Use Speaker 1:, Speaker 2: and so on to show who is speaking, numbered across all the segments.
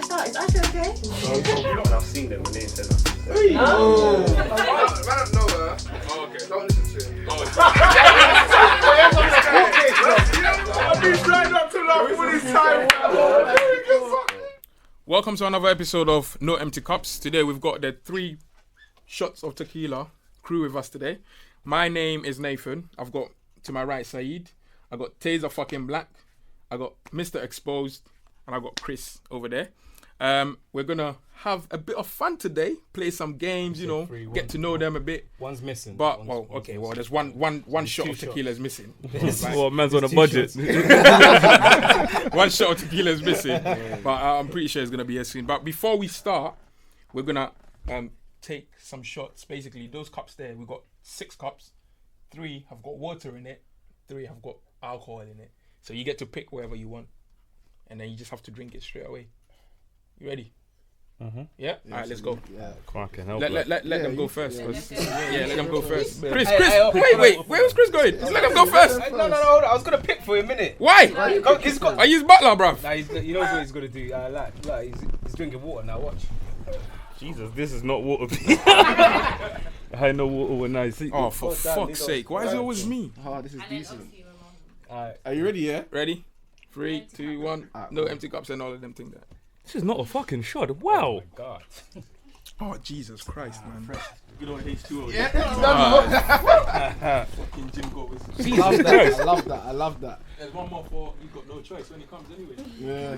Speaker 1: start? Is Asha okay?
Speaker 2: I've seen them when they said that.
Speaker 3: I don't know her. Oh, okay. Don't listen to it. I've been trying not to laugh all this time.
Speaker 4: Welcome to another episode of NoEmptyCups. Today we've got the 3 shots of tequila crew with us today. My name is Nathan. I've got to my right Saeed. I got Taser fucking Black. I got Mr. Exposed. And I got Chris over there. We're gonna have a bit of fun today. Play some games, you know, get to know them a bit.
Speaker 5: One's missing.
Speaker 4: But there's one shot of tequila is missing.
Speaker 5: Well, man's on a budget.
Speaker 4: One shot of tequila is missing. But I'm pretty sure it's gonna be a soon. But before we start, we're gonna take some shots. Basically, those cups there, we've got 6 cups. 3 have got water in it. 3 have got alcohol in it. So you get to pick whatever you want, and then you just have to drink it straight away. You ready? Yeah? Alright, let's go.
Speaker 5: Yeah. Cracking, help.
Speaker 4: Let them go first. Let them go first. Chris,
Speaker 5: Hey,
Speaker 4: wait, where was Chris going? Just let them go first.
Speaker 5: No, hold on. I was gonna pick for a minute.
Speaker 4: Why?
Speaker 5: He's got.
Speaker 4: Are you his butler, bruv?
Speaker 5: Nah, he knows what he's gonna do. He's drinking water now. Watch.
Speaker 6: Jesus, this is not water. I know water when I see.
Speaker 4: Oh, for fuck's sake. Why is it always me?
Speaker 7: Oh, this is decent.
Speaker 5: Alright.
Speaker 7: Are you ready, yeah?
Speaker 4: Ready? 3, 2, 1. No empty cups and all of them things there.
Speaker 6: This is not a fucking shot.
Speaker 5: Oh
Speaker 6: Wow.
Speaker 5: my God.
Speaker 4: Oh, Jesus Christ, man.
Speaker 2: Good old H2O.
Speaker 4: Fucking Jim goes.
Speaker 7: I love that.
Speaker 4: There's one more for you got no choice when he comes anyway.
Speaker 7: Yeah.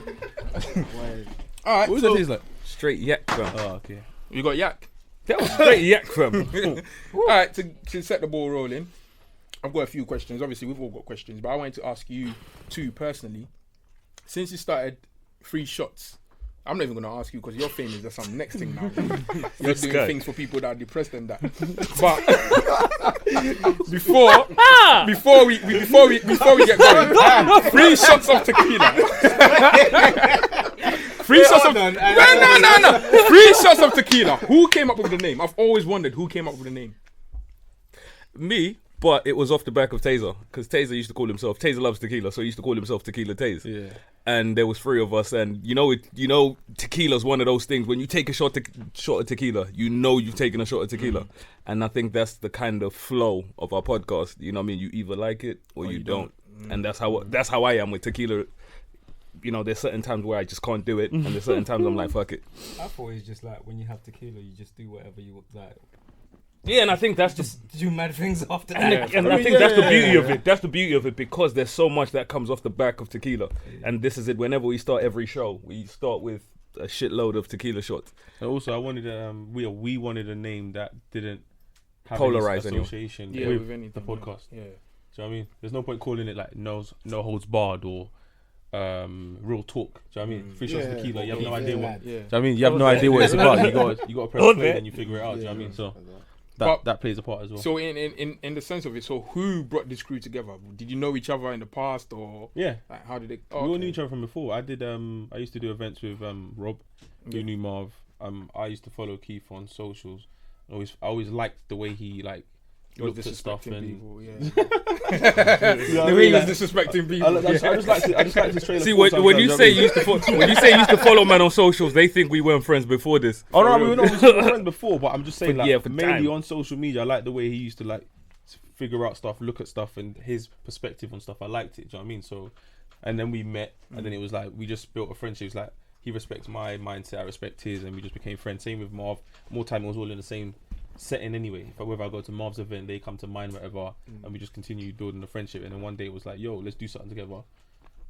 Speaker 4: Alright,
Speaker 6: What does that taste like? Straight yak, fam.
Speaker 5: Oh, okay.
Speaker 4: you got yak.
Speaker 6: That was straight yak, fam.
Speaker 4: Alright, to set the ball rolling, I've got a few questions. Obviously, we've all got questions, but I wanted to ask you two personally. Since you started 3 shots, I'm not even going to ask you because you're famous. There's some next thing now. You're doing things for people that are depressed and that. But before we get going, 3 shots of tequila. 3 shots of no. 3 shots of tequila. Who came up with the name? I've always wondered who came up with the name.
Speaker 6: Me, but it was off the back of Taser. Because Taser used to call himself, Taser loves tequila, so he used to call himself Tequila Taser. Yeah. And there was 3 of us, and you know, tequila's one of those things. When you take a shot of tequila, you know you've taken a shot of tequila. And I think that's the kind of flow of our podcast. You know what I mean? You either like it or you don't. And that's how I am with tequila. You know, there's certain times where I just can't do it, and there's certain times I'm like, fuck it.
Speaker 5: I thought it's just like when you have tequila, you just do whatever you like.
Speaker 6: Yeah, and I think that's just
Speaker 5: do mad things after that.
Speaker 6: And I think that's the beauty of it. That's the beauty of it because there's so much that comes off the back of tequila. And this is it. Whenever we start every show, we start with a shitload of tequila shots.
Speaker 2: And also, I wanted we wanted a name that didn't have
Speaker 6: polarize
Speaker 2: any association with the podcast.
Speaker 4: Yeah.
Speaker 2: Do you know what I mean? There's no point calling it like no holds barred or real talk. Do you know what I mean? 3 shots of tequila. You have no idea what. Do you know what I mean? You have no idea what it's about. You got to press play and you figure it out. Do you know what I mean? So. That plays a part as well.
Speaker 4: So in the sense of it, so who brought this crew together? Did you know each other in the past or
Speaker 2: like,
Speaker 4: how did it?
Speaker 2: We all knew each other from before. I used to do events with Rob, who knew Marv. I used to follow Keith on socials. I always liked the way he looked at stuff and
Speaker 4: people, the way he was disrespecting people.
Speaker 2: I just like his trailer.
Speaker 6: See, when you say you used to follow man on socials, they think we weren't friends before this.
Speaker 2: Oh no, we were friends before, but I'm just saying, mainly
Speaker 6: time.
Speaker 2: on social media, I like the way he used to figure out stuff, look at stuff, and his perspective on stuff. I liked it. Do you know what I mean? So, and then we met, and then it was like we just built a friendship. It's like he respects my mindset, I respect his, and we just became friends. Same with Marv. More time it was all in the same setting anyway. Whether I go to Marv's event, they come to mine, whatever, and we just continue building a friendship. And then one day it was like, yo, let's do something together.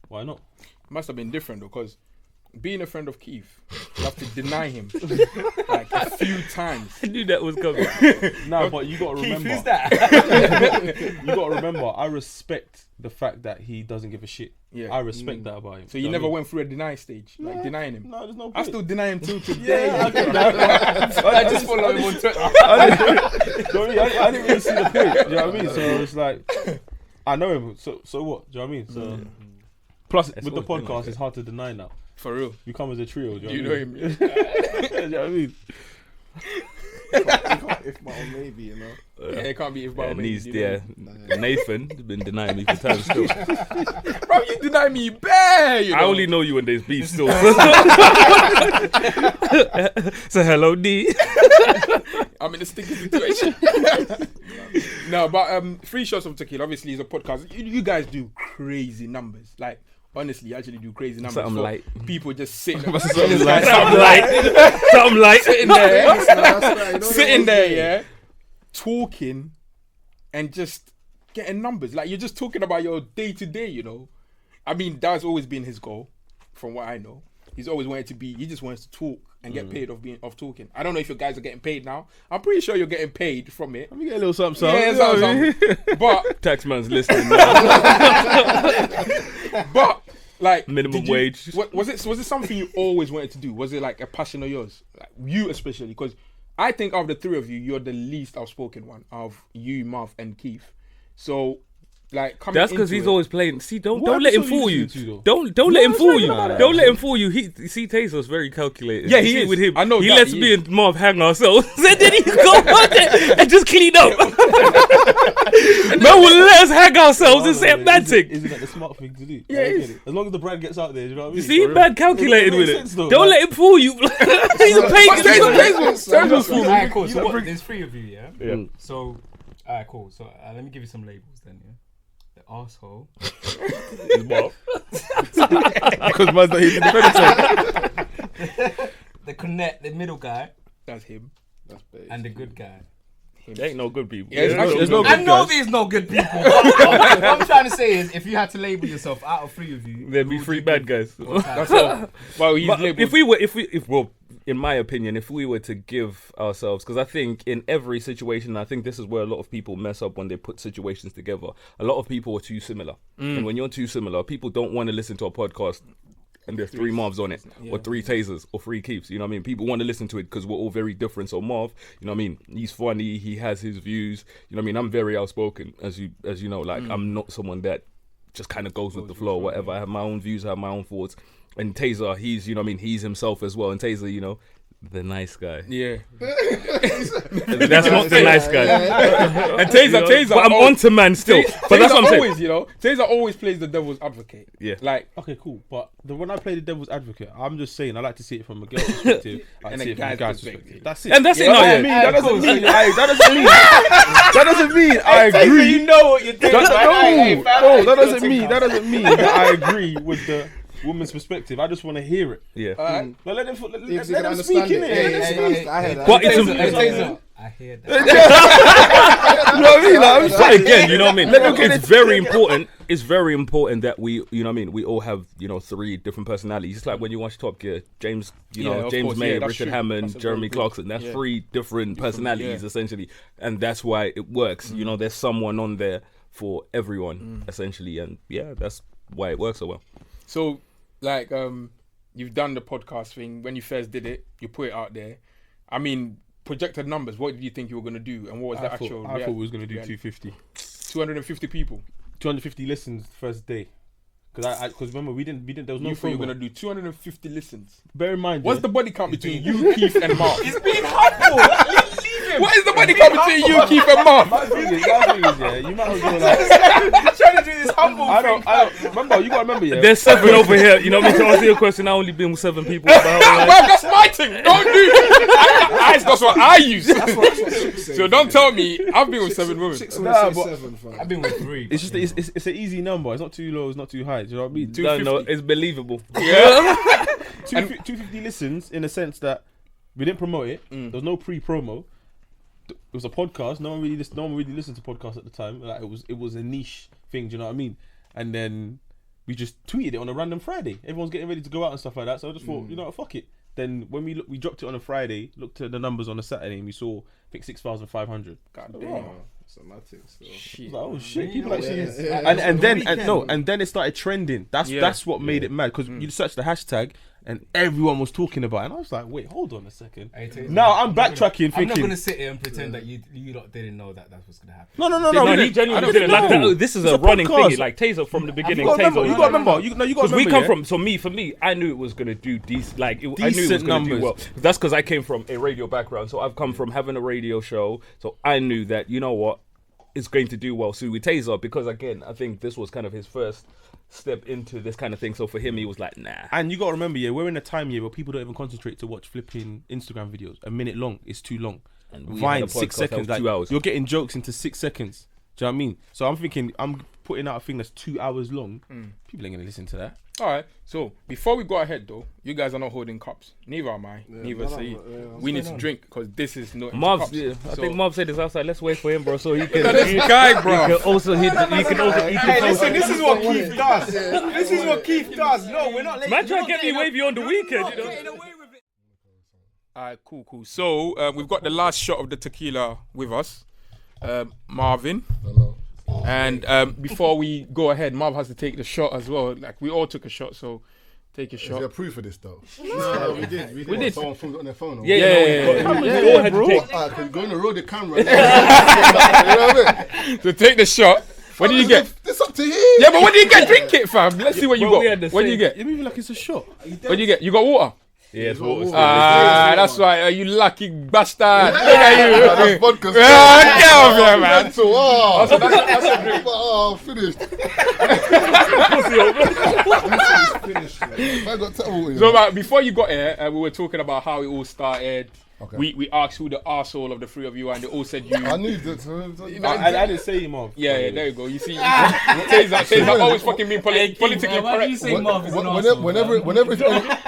Speaker 2: Why not?
Speaker 4: It must have been different though, because being a friend of Keith, you have to deny him like a few times.
Speaker 6: I knew that was coming.
Speaker 2: No, but you got to remember.
Speaker 5: Keith, who's that?
Speaker 2: You got to remember, I respect the fact that he doesn't give a shit.
Speaker 4: Yeah.
Speaker 2: I respect that about him.
Speaker 4: So you never went through a deny stage, like denying him?
Speaker 2: No, there's no point.
Speaker 4: I still deny him till today.
Speaker 2: I
Speaker 4: just follow him on Twitter.
Speaker 2: I didn't really see the point. Do you know what I mean? So it's like, I know him. So what? Do you know what I mean? So plus with the podcast, it's hard to deny now.
Speaker 4: For real.
Speaker 2: You come as a trio. Do
Speaker 4: you know him?
Speaker 2: Do you know what I mean?
Speaker 7: If my own maybe, you know.
Speaker 4: Yeah, it can't be if by
Speaker 6: Needs,
Speaker 4: you know.
Speaker 6: Nathan has been denying me for time still.
Speaker 4: Bro, you deny me bare, you know.
Speaker 6: I only know you when there's beef still. So hello, D.
Speaker 4: I'm in a sticky situation. No, but 3 shots of tequila obviously is a podcast. You guys do crazy numbers. Like, honestly, you actually do crazy numbers.
Speaker 6: Something
Speaker 4: for
Speaker 6: like
Speaker 4: people just sitting
Speaker 6: something like
Speaker 4: sitting there,
Speaker 7: That's
Speaker 4: sitting there, yeah, talking and just getting numbers. Like, you're just talking about your day to day, you know. I mean, that's always been his goal, from what I know. He's always wanted to be. He just wants to talk and get paid of talking. I don't know if your guys are getting paid now. I'm pretty sure you're getting paid from it.
Speaker 2: Let me get a little something.
Speaker 4: Yeah, something. But
Speaker 6: Taxman's listening now.
Speaker 4: but like
Speaker 6: Minimum
Speaker 4: did you-
Speaker 6: wage.
Speaker 4: Was it something you always wanted to do? Was it like a passion of yours? Like, you especially, because I think of the three of you, you're the least outspoken one of you, Marv, and Keith. So. Like,
Speaker 6: That's because he's always playing. See, don't let him fool you.
Speaker 2: though?
Speaker 6: Don't let him fool you. Don't let him fool you. See, Taser's very calculated.
Speaker 4: Yeah,
Speaker 6: You
Speaker 4: he
Speaker 6: see
Speaker 4: is.
Speaker 6: with him.
Speaker 4: I know
Speaker 6: He
Speaker 4: that,
Speaker 6: lets
Speaker 4: he
Speaker 6: me
Speaker 4: is.
Speaker 6: and Marv hang ourselves, and then he go out there and just clean up. Man will let us hang ourselves and say bad thing.
Speaker 2: Isn't that the smart thing to do?
Speaker 4: Yeah,
Speaker 2: I
Speaker 4: it
Speaker 2: get
Speaker 4: is.
Speaker 2: it. As long as the brand gets out there, you know what I mean?
Speaker 6: See, bad calculated
Speaker 2: It
Speaker 6: with
Speaker 2: makes
Speaker 6: it.
Speaker 2: sense, though,
Speaker 6: Don't
Speaker 2: like-
Speaker 6: let him fool you. He's a pagan.
Speaker 4: Taser's fool me.
Speaker 5: Alright, cool. So what? There's 3 of you, yeah.
Speaker 6: Yeah.
Speaker 5: So, alright, cool. So let me give you some labels then. Yeah. The asshole.
Speaker 2: Because man's not hitting the predator.
Speaker 5: The middle guy,
Speaker 4: That's him.
Speaker 7: That's base.
Speaker 5: and the good guy.
Speaker 6: There ain't no good people.
Speaker 4: Yeah,
Speaker 2: There's no
Speaker 5: I
Speaker 2: good
Speaker 5: know
Speaker 2: guys.
Speaker 5: there's no good people. What I'm trying to say is, if you had to label yourself out of 3 of you,
Speaker 6: There'd be
Speaker 5: who would
Speaker 6: 3
Speaker 5: you
Speaker 6: bad
Speaker 5: give?
Speaker 6: guys.
Speaker 4: That's all. Well, he's
Speaker 6: But
Speaker 4: labeled.
Speaker 6: well, in my opinion, if we were to give ourselves, because I think in every situation, I think this is where a lot of people mess up when they put situations together. A lot of people are too similar, and when you're too similar, people don't want to listen to a podcast. And there's 3 Marvs on it, or 3 Tasers, or 3 Keeps. You know what I mean? People want to listen to it because we're all very different. So Marv, you know what I mean? He's funny. He has his views. You know what I mean? I'm very outspoken, as you know. Like, I'm not someone that just kind of goes with the flow or whatever. I have my own views. I have my own thoughts. And Taser, he's, you know what I mean? He's himself as well. And Taser, you know, the nice guy.
Speaker 4: Yeah.
Speaker 6: That's not the nice guy.
Speaker 4: And Taser,
Speaker 6: But I'm onto man still. But that's what I'm saying.
Speaker 4: always, you know, Taser always plays the devil's advocate.
Speaker 6: Yeah.
Speaker 4: Like,
Speaker 2: Okay, cool. But when I play the devil's advocate, I'm just saying I like to see it from a girl's perspective. I like
Speaker 4: And
Speaker 2: to see
Speaker 4: a
Speaker 2: it from a
Speaker 4: guy's
Speaker 2: guy's
Speaker 4: perspective.
Speaker 2: perspective. That's it.
Speaker 6: And that's it.
Speaker 2: You know
Speaker 6: No,
Speaker 2: what I
Speaker 6: yeah.
Speaker 2: mean? That doesn't mean that doesn't mean I agree.
Speaker 5: You know what you're doing.
Speaker 2: No, that doesn't mean that I agree with the woman's perspective. I just want to hear it.
Speaker 6: Yeah.
Speaker 2: But let them
Speaker 7: Yeah,
Speaker 2: let them speak in it.
Speaker 7: I heard that.
Speaker 6: But it's
Speaker 5: Taser. I hear that.
Speaker 2: You know what I mean? Like, I'm just
Speaker 6: But
Speaker 2: saying.
Speaker 6: again, you know what I mean?
Speaker 2: Let them get
Speaker 6: It's
Speaker 2: it
Speaker 6: very important. It's very important that we, you know what I mean? We all have, you know, 3 different personalities. Just like when you watch Top Gear, James, you
Speaker 4: Yeah,
Speaker 6: know,
Speaker 4: of
Speaker 6: James
Speaker 4: course,
Speaker 6: May,
Speaker 4: yeah, that's
Speaker 6: Richard
Speaker 4: true.
Speaker 6: Hammond,
Speaker 4: That's a
Speaker 6: Jeremy
Speaker 4: very good-
Speaker 6: Clarkson. That's
Speaker 4: yeah.
Speaker 6: 3 different personalities, essentially. And that's why it works. You know, there's someone on there for everyone, essentially. And yeah, that's why it works so well.
Speaker 4: so, like, you've done the podcast thing. When you first did it, you put it out there. I mean, projected numbers. What did you think you were going to do? And what was the actual
Speaker 2: I thought we was going to do 250.
Speaker 4: 250 people.
Speaker 2: 250 listens first day. Because remember, we didn't, there was no
Speaker 4: You thought you were
Speaker 2: promo.
Speaker 4: going to do 250 listens.
Speaker 2: Bear in mind,
Speaker 4: What's
Speaker 2: yeah,
Speaker 4: the body count between you, Keith, and Mark?
Speaker 5: He's being humble. Leave him.
Speaker 4: What is the body count between you, Keith, and Mark?
Speaker 2: my thing is, yeah, you might as well like,
Speaker 5: He's trying to do this humble
Speaker 2: I
Speaker 5: thing.
Speaker 2: don't, remember, you got to remember, yeah.
Speaker 6: There's 7 over here. You know what I mean? To answer your question, I only been with 7 people.
Speaker 4: Well, that's my thing. Don't do that's what I use. So don't tell me I've been with 7 women.
Speaker 2: Nah, but
Speaker 7: 7, fam.
Speaker 5: I've been with 3.
Speaker 2: it's just it's an easy number. It's not too low. It's not too high. Do you know what I mean?
Speaker 6: No, it's believable.
Speaker 2: 250 listens in the sense that we didn't promote it. There was no pre-promo. It was a podcast. No one really listened to podcasts at the time. Like it was a niche thing. Do you know what I mean? And then we just tweeted it on a random Friday. Everyone's getting ready to go out and stuff like that. So I just thought, you know what, fuck it. Then when we dropped it on a Friday, looked at the numbers on a Saturday, and we saw I think 6,500.
Speaker 4: God
Speaker 7: Oh,
Speaker 4: damn.
Speaker 7: it's a matic, so.
Speaker 2: I was like, oh shit, people
Speaker 5: know,
Speaker 2: actually.
Speaker 5: yeah.
Speaker 2: And then it started trending. That's what made it mad because you search the hashtag and everyone was talking about it. And I was like, wait, hold on a second.
Speaker 5: Hey, Taser,
Speaker 2: Now I'm
Speaker 5: not
Speaker 2: backtracking,
Speaker 5: I'm not
Speaker 2: thinking,
Speaker 5: gonna sit here and pretend that you lot didn't know that was gonna happen.
Speaker 2: no,
Speaker 6: No, he genuinely didn't. Like, this is a running
Speaker 2: podcast.
Speaker 6: thing. Like Taser from the beginning.
Speaker 2: you got to
Speaker 6: Taser.
Speaker 2: remember. You got to
Speaker 6: Because
Speaker 2: remember.
Speaker 6: we come
Speaker 2: yeah?
Speaker 6: from, so for me, I knew it was gonna do decent. Like, I knew it was
Speaker 2: Decent
Speaker 6: gonna do
Speaker 2: numbers.
Speaker 6: well. That's because I came from a radio background. So I've come from having a radio show. So I knew that, you know what, it's going to do well. So with Taser, because again, I think this was kind of his first step into this kind of thing. So for him, he was like, nah.
Speaker 2: And you got to remember, yeah, we're in a time here where people don't even concentrate to watch flipping Instagram videos. A minute long is too long.
Speaker 6: And we
Speaker 2: Vine,
Speaker 6: had a
Speaker 2: 6
Speaker 6: podcast that
Speaker 2: seconds.
Speaker 6: was
Speaker 2: Like,
Speaker 6: 2 hours.
Speaker 2: you're getting jokes into 6 seconds. Do you know what I mean? So I'm thinking, I'm putting out a thing that's 2 hours long. People ain't going to listen to that.
Speaker 4: All right. So before we go ahead, though, you guys are not holding cups. Neither am I. Neither Saeed. We need to drink because this is no.
Speaker 6: Marv, I think Marv said this outside. Let's wait for him, bro. So he can.
Speaker 4: This guy, bro.
Speaker 6: He can also hit. He can also.
Speaker 5: Hey, listen, this is what Keith does. This is what Keith does. No, we're not.
Speaker 6: Man, try to get me wavy on the weekend. You know?
Speaker 5: Getting away with it.
Speaker 4: All right, cool. So we've got the last shot of the tequila with us, Marvin.
Speaker 7: Hello.
Speaker 4: And before we go ahead, Marv has to take the shot as well. Like, we all took a shot, so take a
Speaker 7: Is there
Speaker 4: shot.
Speaker 7: proof of this though? No, we did.
Speaker 4: We did.
Speaker 7: Someone filmed it on their phone. Or
Speaker 6: Yeah,
Speaker 4: Yeah.
Speaker 6: we all had to take.
Speaker 7: Can go on the road the camera. You know what I mean?
Speaker 4: So take the shot. What did you get?
Speaker 7: It's up to you.
Speaker 4: Yeah, but what did you get? Drink it, fam. Let's see what you
Speaker 6: Bro, we had
Speaker 4: got.
Speaker 6: the
Speaker 4: What did you
Speaker 6: same-
Speaker 4: get?
Speaker 2: You're moving like it's a shot.
Speaker 4: What did you get? You got water?
Speaker 6: Yeah, it's water.
Speaker 4: Ah, that's right. You lucky bastard. Look at you.
Speaker 7: That's vodka.
Speaker 4: Yeah, get off here, man.
Speaker 7: Mental. Oh,
Speaker 4: So that's a drink.
Speaker 7: oh, finished. I got terrible.
Speaker 4: So before you got here, we were talking about how it all started.
Speaker 7: Okay.
Speaker 4: We asked who the arsehole of the three of you, and they all said you.
Speaker 7: I knew that.
Speaker 2: I didn't say him off.
Speaker 4: Yeah, there you go. You see, Taser always fucking being politically
Speaker 5: Why do you
Speaker 4: correct.
Speaker 5: say Marv is an arsehole?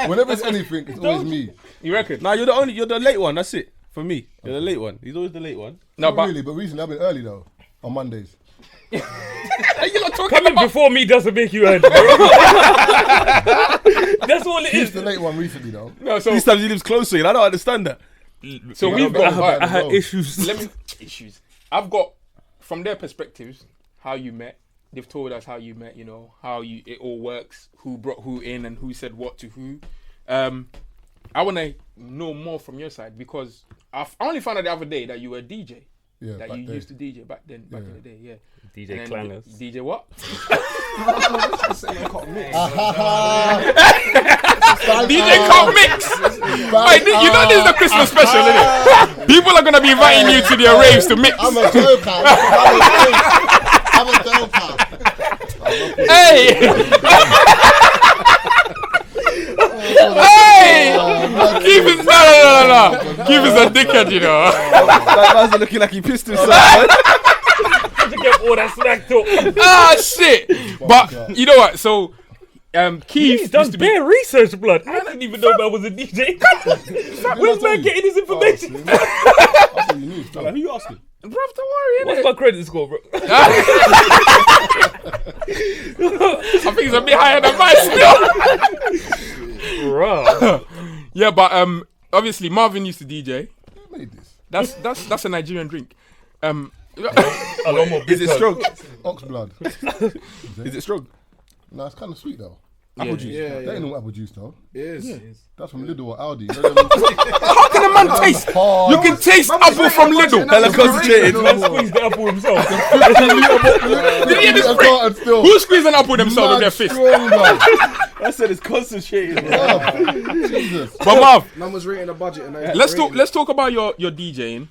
Speaker 7: Whenever it's anything, it's always me.
Speaker 4: You reckon?
Speaker 2: Nah, you're the late one. That's it. For me, you're the late one. He's always the late one.
Speaker 4: No,
Speaker 7: Not
Speaker 4: but
Speaker 7: really, but recently I've been early though. On Mondays.
Speaker 4: you're not talking
Speaker 6: Coming
Speaker 4: about.
Speaker 6: before me doesn't make you early. That's all it
Speaker 7: He's
Speaker 6: is.
Speaker 7: the late one recently though.
Speaker 4: No, so
Speaker 2: These times he lives closer. I don't understand that.
Speaker 4: we've got.
Speaker 6: I had issues.
Speaker 4: Let me issues. I've got from their perspectives how you met. They've told us how you met. You know how it all works. Who brought who in and who said what to who. I want to know more from your side because I only found out the other day that you were a DJ.
Speaker 7: Yeah,
Speaker 4: That
Speaker 7: back
Speaker 4: you
Speaker 7: then.
Speaker 4: used to DJ back in the day. Yeah.
Speaker 6: DJ
Speaker 4: And then
Speaker 6: Clangers.
Speaker 4: DJ what? DJ Can't Mix. Wait, you know this is the Christmas special, isn't it? People are gonna be inviting you to their raves to mix.
Speaker 7: I'm a joker. I'm a joker.
Speaker 4: Hey! Hey! Keith is no. Keith is a dickhead, you know.
Speaker 2: That man's looking like he pissed himself.
Speaker 6: To get all that snack talk.
Speaker 4: Ah, shit. But you know what? So, Keith
Speaker 6: He's done
Speaker 4: used to be.
Speaker 6: bare research, blood. I didn't even know man was a DJ. Where's man getting his information?
Speaker 7: That's all you need.
Speaker 2: Like, who you asking?
Speaker 4: Bruv, don't worry,
Speaker 6: What's
Speaker 4: innit?
Speaker 6: my credit score, bro?
Speaker 4: I think it's a bit higher than mine still.
Speaker 6: Bro.
Speaker 4: Yeah, but obviously Marvin used to DJ.
Speaker 7: Who made this?
Speaker 4: That's a Nigerian drink.
Speaker 6: A lot more
Speaker 2: Is it strong?
Speaker 7: Ox blood.
Speaker 2: Is it strong?
Speaker 7: No, it's kind of sweet though.
Speaker 4: Apple
Speaker 2: juice.
Speaker 7: That ain't no apple juice though.
Speaker 3: It is.
Speaker 7: That's from Lidl or Aldi.
Speaker 4: How can a man taste? You can taste apple from Lidl.
Speaker 2: Hella concentrated.
Speaker 6: Man squeezed the apple himself.
Speaker 4: Did you hear this prick? Who squeezed an apple themselves with their fist?
Speaker 2: I said it's concentrated.
Speaker 7: Jesus.
Speaker 4: But Marv,
Speaker 3: Man was rating a budget and I
Speaker 4: let's talk about your DJing.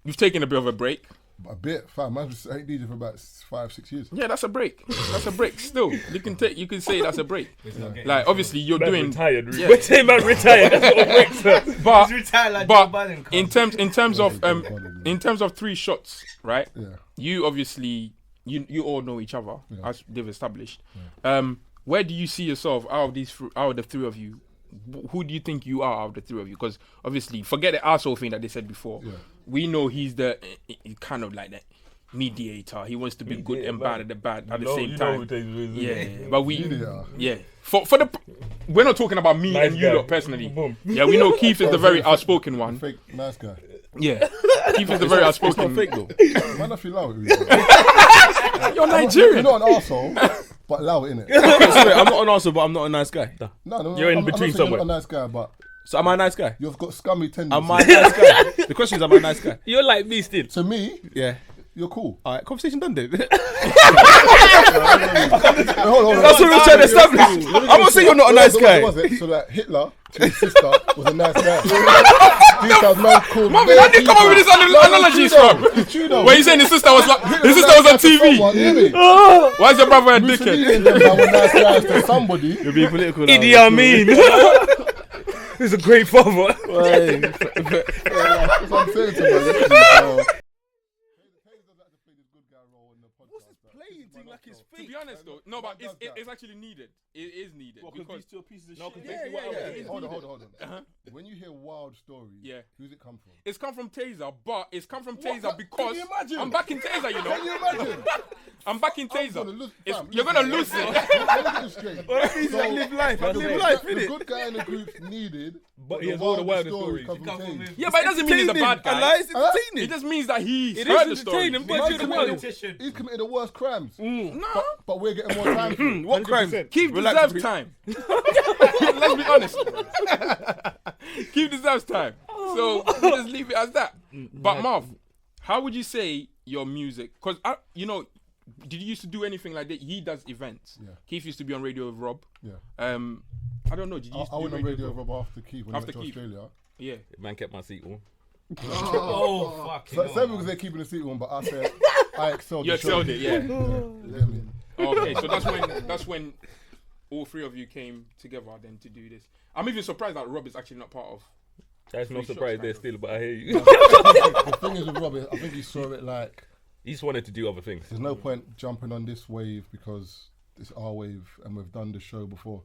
Speaker 4: You've taken a bit of a break.
Speaker 7: A bit, fam. I was DJ for about 5-6 years.
Speaker 4: Yeah, that's a break. That's a break. Still, you can say that's a break. Like obviously you're
Speaker 6: Man
Speaker 4: doing.
Speaker 6: retired.
Speaker 4: Yeah.
Speaker 6: We're saying man retired. That's what breaks up.
Speaker 4: But
Speaker 5: He's retired like Joe Biden.
Speaker 4: in terms of 3 shots, right?
Speaker 7: Yeah.
Speaker 4: You obviously you all know each other as they've established. Where do you see yourself out of the three of you? Who do you think you are out of the three of you? Because obviously, forget the arsehole thing that they said before. Yeah. We know he's the kind of like that mediator. He wants to be good and bad at the same time. Yeah, but we're not talking about me
Speaker 6: Nice
Speaker 4: and you
Speaker 6: guy.
Speaker 4: lot personally.
Speaker 6: Boom.
Speaker 4: Yeah, we know Keith is the very outspoken one.
Speaker 7: Fake, nice guy.
Speaker 4: Yeah, Keith is the very outspoken.
Speaker 2: Fake though.
Speaker 7: Man, I feel like it.
Speaker 4: You're Nigerian.
Speaker 7: You're not an arsehole, but allow it, innit?
Speaker 2: Sorry, I'm not an answer, but I'm not a nice guy.
Speaker 7: No,
Speaker 6: You're in
Speaker 7: I'm
Speaker 6: between
Speaker 7: not saying
Speaker 6: somewhere.
Speaker 7: You're not a nice guy, but
Speaker 2: So am I a nice guy?
Speaker 7: you've got scummy tendencies.
Speaker 2: Am I a nice guy? The question is, am I a nice guy?
Speaker 6: You're like me still.
Speaker 7: To me,
Speaker 2: Yeah.
Speaker 7: you're cool.
Speaker 2: All right, conversation done then.
Speaker 7: Hey, hold on.
Speaker 2: That's what we're trying to establish. I'm not saying you're not a nice guy.
Speaker 7: Was it? So that Hitler to his sister was a nice guy. These guys, man, called
Speaker 4: Marvin, how did you come up with this analogies from?
Speaker 7: It's true though.
Speaker 4: Where you saying his sister was like, his sister was on TV? Why is your brother a
Speaker 7: Mussolini
Speaker 4: dickhead?
Speaker 7: and them man were nice guys to somebody.
Speaker 2: You're being political now.
Speaker 6: Idi Amin. He's a great father.
Speaker 7: That's what I'm saying to man.
Speaker 4: To be honest though, no, but it's actually needed. It is needed because
Speaker 2: these two are pieces of shit.
Speaker 4: yeah.
Speaker 7: Hold on. When you hear wild stories,
Speaker 4: Yeah.
Speaker 7: who's it come from?
Speaker 4: it's come from Taser, but it's come from Taser because
Speaker 7: you imagine?
Speaker 4: I'm back in Taser, you
Speaker 7: Can you
Speaker 4: know.
Speaker 7: imagine?
Speaker 4: I'm back in
Speaker 7: Gonna
Speaker 4: Taser.
Speaker 7: lose-
Speaker 4: It's-
Speaker 7: fam,
Speaker 4: You're
Speaker 7: listen,
Speaker 4: gonna lose it.
Speaker 7: let me get this straight.
Speaker 2: Live life.
Speaker 7: The
Speaker 2: Live
Speaker 7: good
Speaker 2: life,
Speaker 7: guy- the
Speaker 2: innit?
Speaker 7: good guy in the group needed,
Speaker 6: But he has all the wilder stories.
Speaker 7: come from Taser.
Speaker 4: Yeah, but it doesn't mean he's a bad guy.
Speaker 2: Lies
Speaker 7: Huh?
Speaker 2: entertaining.
Speaker 4: It just means that he's
Speaker 6: It
Speaker 4: heard
Speaker 6: is
Speaker 4: the story.
Speaker 6: entertaining, but
Speaker 7: Man's
Speaker 6: you're the
Speaker 7: committed-
Speaker 6: one.
Speaker 7: He's committed the worst crimes,
Speaker 4: No,
Speaker 7: but we're getting more time. for it.
Speaker 2: What crime?
Speaker 4: Keith
Speaker 2: Relax,
Speaker 4: deserves
Speaker 2: breathe.
Speaker 4: time. Let's be honest. Keith deserves time. So we just leave it as that. But Marv, how would you say your music? Because did you used to do anything like that? He does events.
Speaker 7: Yeah.
Speaker 4: Keith used to be on radio with Rob.
Speaker 7: Yeah.
Speaker 4: I don't know. Did you used
Speaker 7: I
Speaker 4: to
Speaker 7: went
Speaker 4: do
Speaker 7: on
Speaker 4: radio?
Speaker 7: radio with Rob after Keith when
Speaker 4: After
Speaker 7: he went to
Speaker 4: Keith.
Speaker 7: Australia.
Speaker 4: Yeah.
Speaker 6: Man kept my seat warm.
Speaker 5: Oh, fucking
Speaker 7: So some people say keeping the seat on, but I said I excelled.
Speaker 4: You
Speaker 7: the show.
Speaker 4: excelled it, yeah.
Speaker 7: You get me?
Speaker 4: Okay, so that's when all three of you came together then to do this. I'm even surprised that Rob is actually not part of.
Speaker 6: That's no
Speaker 4: 3shots
Speaker 6: surprise
Speaker 4: kind
Speaker 6: there
Speaker 4: of.
Speaker 6: still, but I hear you.
Speaker 7: The thing is with Rob, I think he saw it like
Speaker 6: He just wanted to do other things.
Speaker 7: there's no point jumping on this wave because it's our wave and we've done the show before.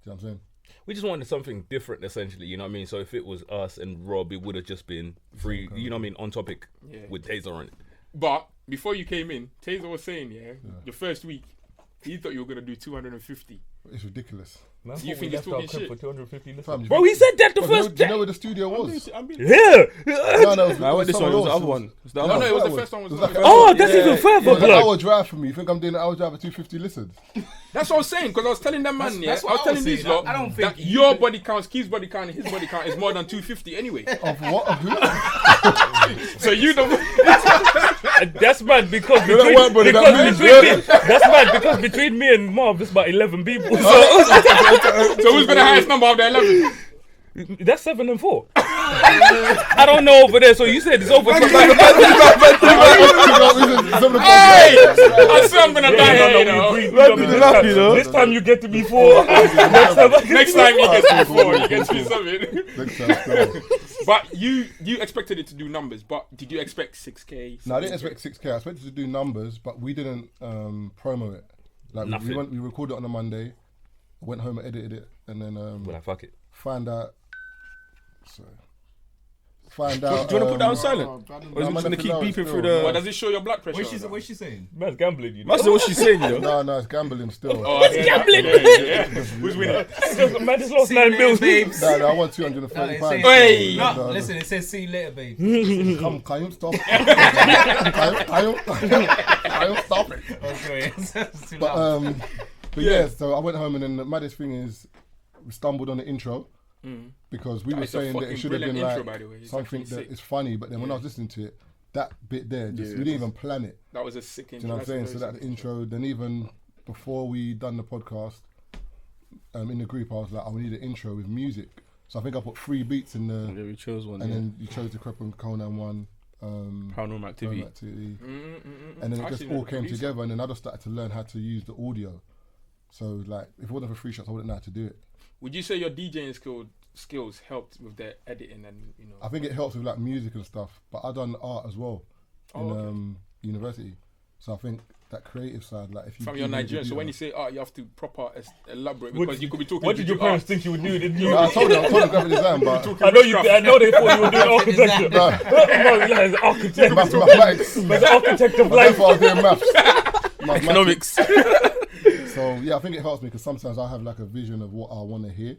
Speaker 7: Do you know what I'm saying?
Speaker 6: We just wanted something different, essentially. You know what I mean? So if it was us and Rob, it would have just been free. You know what I mean? On topic
Speaker 4: Yeah.
Speaker 6: with Taser on it.
Speaker 4: But before you came in, Taser was saying, the first week, he thought you were gonna do 250.
Speaker 7: It's ridiculous.
Speaker 6: Man,
Speaker 4: You think he's talking shit?
Speaker 6: for 250 listeners.
Speaker 7: Fam,
Speaker 6: Bro, he said that the
Speaker 7: do you know-
Speaker 6: first
Speaker 7: do you know
Speaker 6: day.
Speaker 7: where the studio was?
Speaker 2: I'm being.
Speaker 6: Yeah.
Speaker 7: No,
Speaker 2: Nah, I went this one. It was the other one. It's the other
Speaker 4: No,
Speaker 2: one.
Speaker 4: no, it was the
Speaker 7: That
Speaker 4: first one.
Speaker 7: was
Speaker 4: Was
Speaker 7: like
Speaker 4: the
Speaker 7: a-
Speaker 4: first
Speaker 6: Oh,
Speaker 4: one.
Speaker 6: that's
Speaker 2: Yeah.
Speaker 6: even
Speaker 7: It
Speaker 6: further,
Speaker 7: was an
Speaker 6: blood.
Speaker 7: hour drive for me. You think I'm doing an hour drive at 250 listens?
Speaker 4: That's what I was saying, because I was telling them, man,
Speaker 5: That's
Speaker 4: I was
Speaker 5: what I
Speaker 4: telling
Speaker 5: was
Speaker 4: these
Speaker 5: saying.
Speaker 4: lot
Speaker 5: I don't
Speaker 4: that
Speaker 5: think
Speaker 4: your body counts, Keith's body count, and his body count is more than 250 anyway.
Speaker 7: Of what? Of who?
Speaker 4: So you don't.
Speaker 6: That's mad because
Speaker 7: You know
Speaker 6: between,
Speaker 7: what, buddy,
Speaker 6: because
Speaker 7: that means-
Speaker 6: between me, that's mad because between me and Marv, it's about 11 people. So
Speaker 4: So who's got the highest number of the 11?
Speaker 6: that's 7 and 4. I don't know over there. So you said it's over.
Speaker 4: Hey! I swear I'm gonna die here, you know.
Speaker 6: This time you get to be 4.
Speaker 4: Next time he gets me 4, he gets me something.
Speaker 7: Next time, go.
Speaker 4: But you expected it to do numbers, but did you expect 6K?
Speaker 7: No, I didn't expect 6K. I expected to do numbers, but we didn't promo it. Like
Speaker 6: Nothing.
Speaker 7: we recorded it on a Monday, went home and edited it, and then
Speaker 6: Well, fuck it.
Speaker 7: find out. Sorry. Find out.
Speaker 2: Do you want to put that on silent? Or is
Speaker 7: No,
Speaker 2: it
Speaker 7: man,
Speaker 2: just gonna
Speaker 7: I
Speaker 2: keep
Speaker 7: know it's
Speaker 2: beeping
Speaker 7: still-
Speaker 2: through the?
Speaker 4: What does it show your blood pressure?
Speaker 5: What's she saying?
Speaker 6: Man's gambling, you know.
Speaker 2: That's what she's saying, you know.
Speaker 7: No, it's gambling still.
Speaker 4: Oh, I hear that. Yeah. Who's winning?
Speaker 6: Man just lost
Speaker 5: See
Speaker 6: 9
Speaker 5: you
Speaker 6: bills.
Speaker 5: later, babes.
Speaker 7: No, I want
Speaker 5: No,
Speaker 7: 230
Speaker 5: it
Speaker 7: pounds.
Speaker 5: says-
Speaker 4: Hey!
Speaker 5: No, listen, it says see you later, babe.
Speaker 7: Come, can you stop? Can you stop it?
Speaker 5: Okay, it's too
Speaker 7: But
Speaker 5: loud.
Speaker 7: yeah, so I went home and then the maddest thing is we stumbled on the intro because we were
Speaker 4: It's a
Speaker 7: saying that it
Speaker 4: fucking
Speaker 7: should have been
Speaker 4: brilliant
Speaker 7: like
Speaker 4: intro, by the way. It's
Speaker 7: something
Speaker 4: actually
Speaker 7: that
Speaker 4: sick.
Speaker 7: is funny, but then when I was listening to it, that bit there, just, we didn't even plan it.
Speaker 4: That was a sick
Speaker 7: Do
Speaker 4: intro.
Speaker 7: you know what I'm saying?
Speaker 4: That's
Speaker 7: So
Speaker 4: a
Speaker 7: that
Speaker 4: very
Speaker 7: the intro, then even before we done the podcast, in the group, I was like, I need an intro with music. So I think I put 3 beats in the,
Speaker 2: Yeah, we chose one.
Speaker 7: and then you chose the Crep and Conan one.
Speaker 2: Paranormal Activity.
Speaker 7: Paranormal Activity. And then it just
Speaker 4: Actually,
Speaker 7: all
Speaker 4: the
Speaker 7: came
Speaker 4: producer.
Speaker 7: together, and then I just started to learn how to use the audio. So like, if it wasn't for 3shots, I wouldn't know how to do it.
Speaker 4: Would you say your DJing skills helped with the editing and
Speaker 7: I think it helps with like music and stuff, but I done art as well in
Speaker 4: okay.
Speaker 7: university. So I think that creative side, like if you
Speaker 4: from
Speaker 7: do
Speaker 4: your
Speaker 7: music,
Speaker 4: Nigerian?
Speaker 7: you
Speaker 4: So
Speaker 7: do
Speaker 4: when you
Speaker 7: that.
Speaker 4: say art, you have to proper elaborate because you could be talking.
Speaker 6: What did your parents think you would do? Didn't you?
Speaker 7: No, I told you graphic design, but
Speaker 6: I know they thought you were doing architecture.
Speaker 7: no,
Speaker 6: Man, yeah, it's architect.
Speaker 7: mathematics.
Speaker 6: But the architect of
Speaker 7: That's
Speaker 6: life.
Speaker 7: why I was doing maths.
Speaker 2: Economics.
Speaker 7: So yeah, I think it helps me because sometimes I have like a vision of what I want to hear.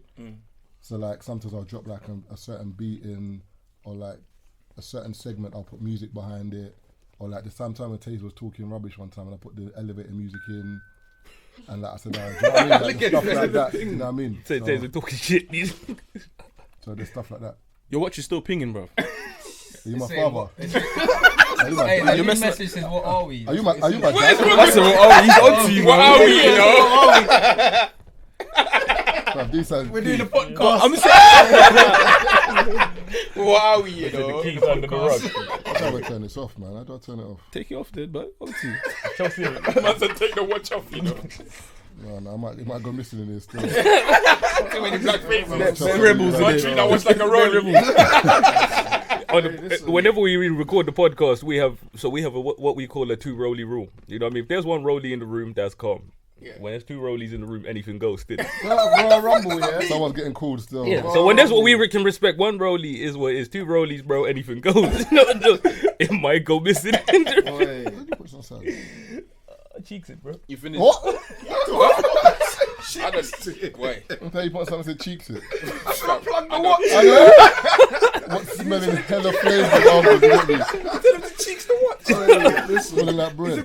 Speaker 7: So like sometimes I'll drop like a certain beat in, or like a certain segment, I'll put music behind it. Or like the same time when Taze was talking rubbish one time and I put the elevator music in. And like I said, do you know what I mean? Like, stuff like that. You know what I mean?
Speaker 6: Taser talking shit.
Speaker 7: So there's stuff like that.
Speaker 2: Your watch is still pinging, bro.
Speaker 7: Are you my father?
Speaker 5: Hey, the new message says, what are we?
Speaker 7: Are you my dad?
Speaker 2: That's a he's on to you,
Speaker 4: What
Speaker 2: man.
Speaker 4: are we, you know?
Speaker 5: We're doing a podcast.
Speaker 2: I'm
Speaker 4: What are we, you know?
Speaker 6: Keys under the rug.
Speaker 7: I never turn this off, man. I don't turn it off.
Speaker 2: Take it off, then, but on to you.
Speaker 4: Man said take the watch off, you know.
Speaker 7: No, it might go missing in here still.
Speaker 4: Too many black faces.
Speaker 2: Rebels in
Speaker 4: Country that was like a rolling.
Speaker 6: Whenever we record the podcast, we have what we call a 2 rollie rule. You know what I mean? If there's 1 rollie in the room, that's calm.
Speaker 4: Yeah.
Speaker 6: When there's 2 rollies in the room, anything goes still.
Speaker 5: Royal Rumble, yeah.
Speaker 7: Someone's getting called still.
Speaker 6: Yeah. So when there's what we can respect, 1 rollie is what is 2 rollies, bro. Anything goes. No, it might go missing. Cheeks it, bro.
Speaker 4: You finished?
Speaker 7: What?
Speaker 4: I don't. Wait.
Speaker 7: Okay, you put something to cheeks it.
Speaker 4: Plug the watch.
Speaker 7: What's smelling hella flavour after the
Speaker 4: Tell him to cheeks the watch.
Speaker 7: smelling like bread.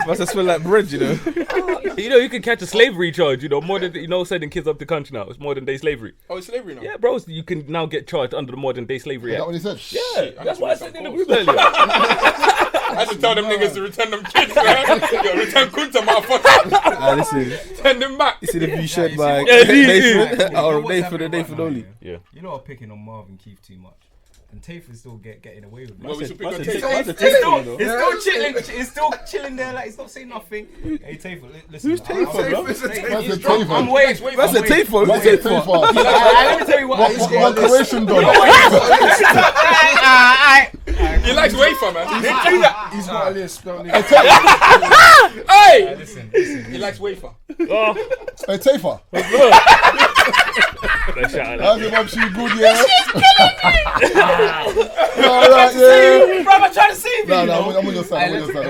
Speaker 2: Must smell like bread, you know.
Speaker 6: You know, you can catch a slavery charge. You know, modern. You know, sending kids up the country now. It's modern day slavery.
Speaker 4: Oh, it's slavery now?
Speaker 6: Yeah, bro. So you can now get charged under the modern day slavery
Speaker 7: Is that
Speaker 6: act.
Speaker 7: what he said?
Speaker 6: Yeah, that's what I said in the
Speaker 4: Post.
Speaker 6: group earlier.
Speaker 4: I just tell them niggas to return them kids, man. Yo, return Kunta, motherfucker.
Speaker 2: Listen,
Speaker 4: Send them back.
Speaker 2: this interview shared by
Speaker 6: Yeah,
Speaker 2: Nathan. Or
Speaker 5: What's
Speaker 2: Nathan
Speaker 5: happening
Speaker 2: and Nathan
Speaker 5: right now,
Speaker 2: only.
Speaker 6: Yeah.
Speaker 5: You know I'm picking on Marvin Keith too much. And Tafe is still getting away with it.
Speaker 4: Well, we should pick
Speaker 2: That's
Speaker 4: on
Speaker 2: a
Speaker 4: Tafe.
Speaker 2: Tafe.
Speaker 5: It's still chilling there, like he's not saying nothing. Hey Tafe, listen.
Speaker 2: Who's Tafe, bro?
Speaker 7: That's a
Speaker 5: I'm
Speaker 7: Tafer.
Speaker 5: waiting.
Speaker 2: That's a Tafe.
Speaker 7: That's a Tafer.
Speaker 5: Let me tell you what.
Speaker 7: What Croatian dog?
Speaker 4: He likes wafer, man.
Speaker 3: He's got a list, don't he?
Speaker 4: Hey!
Speaker 5: Listen.
Speaker 4: He likes wafer.
Speaker 7: Hey, Tafer.
Speaker 6: Shout out.
Speaker 7: How's your mum? She good, yeah? Alright, yeah.
Speaker 5: Bro, I'm trying to save you.
Speaker 7: No, I'm on your side. Let's go.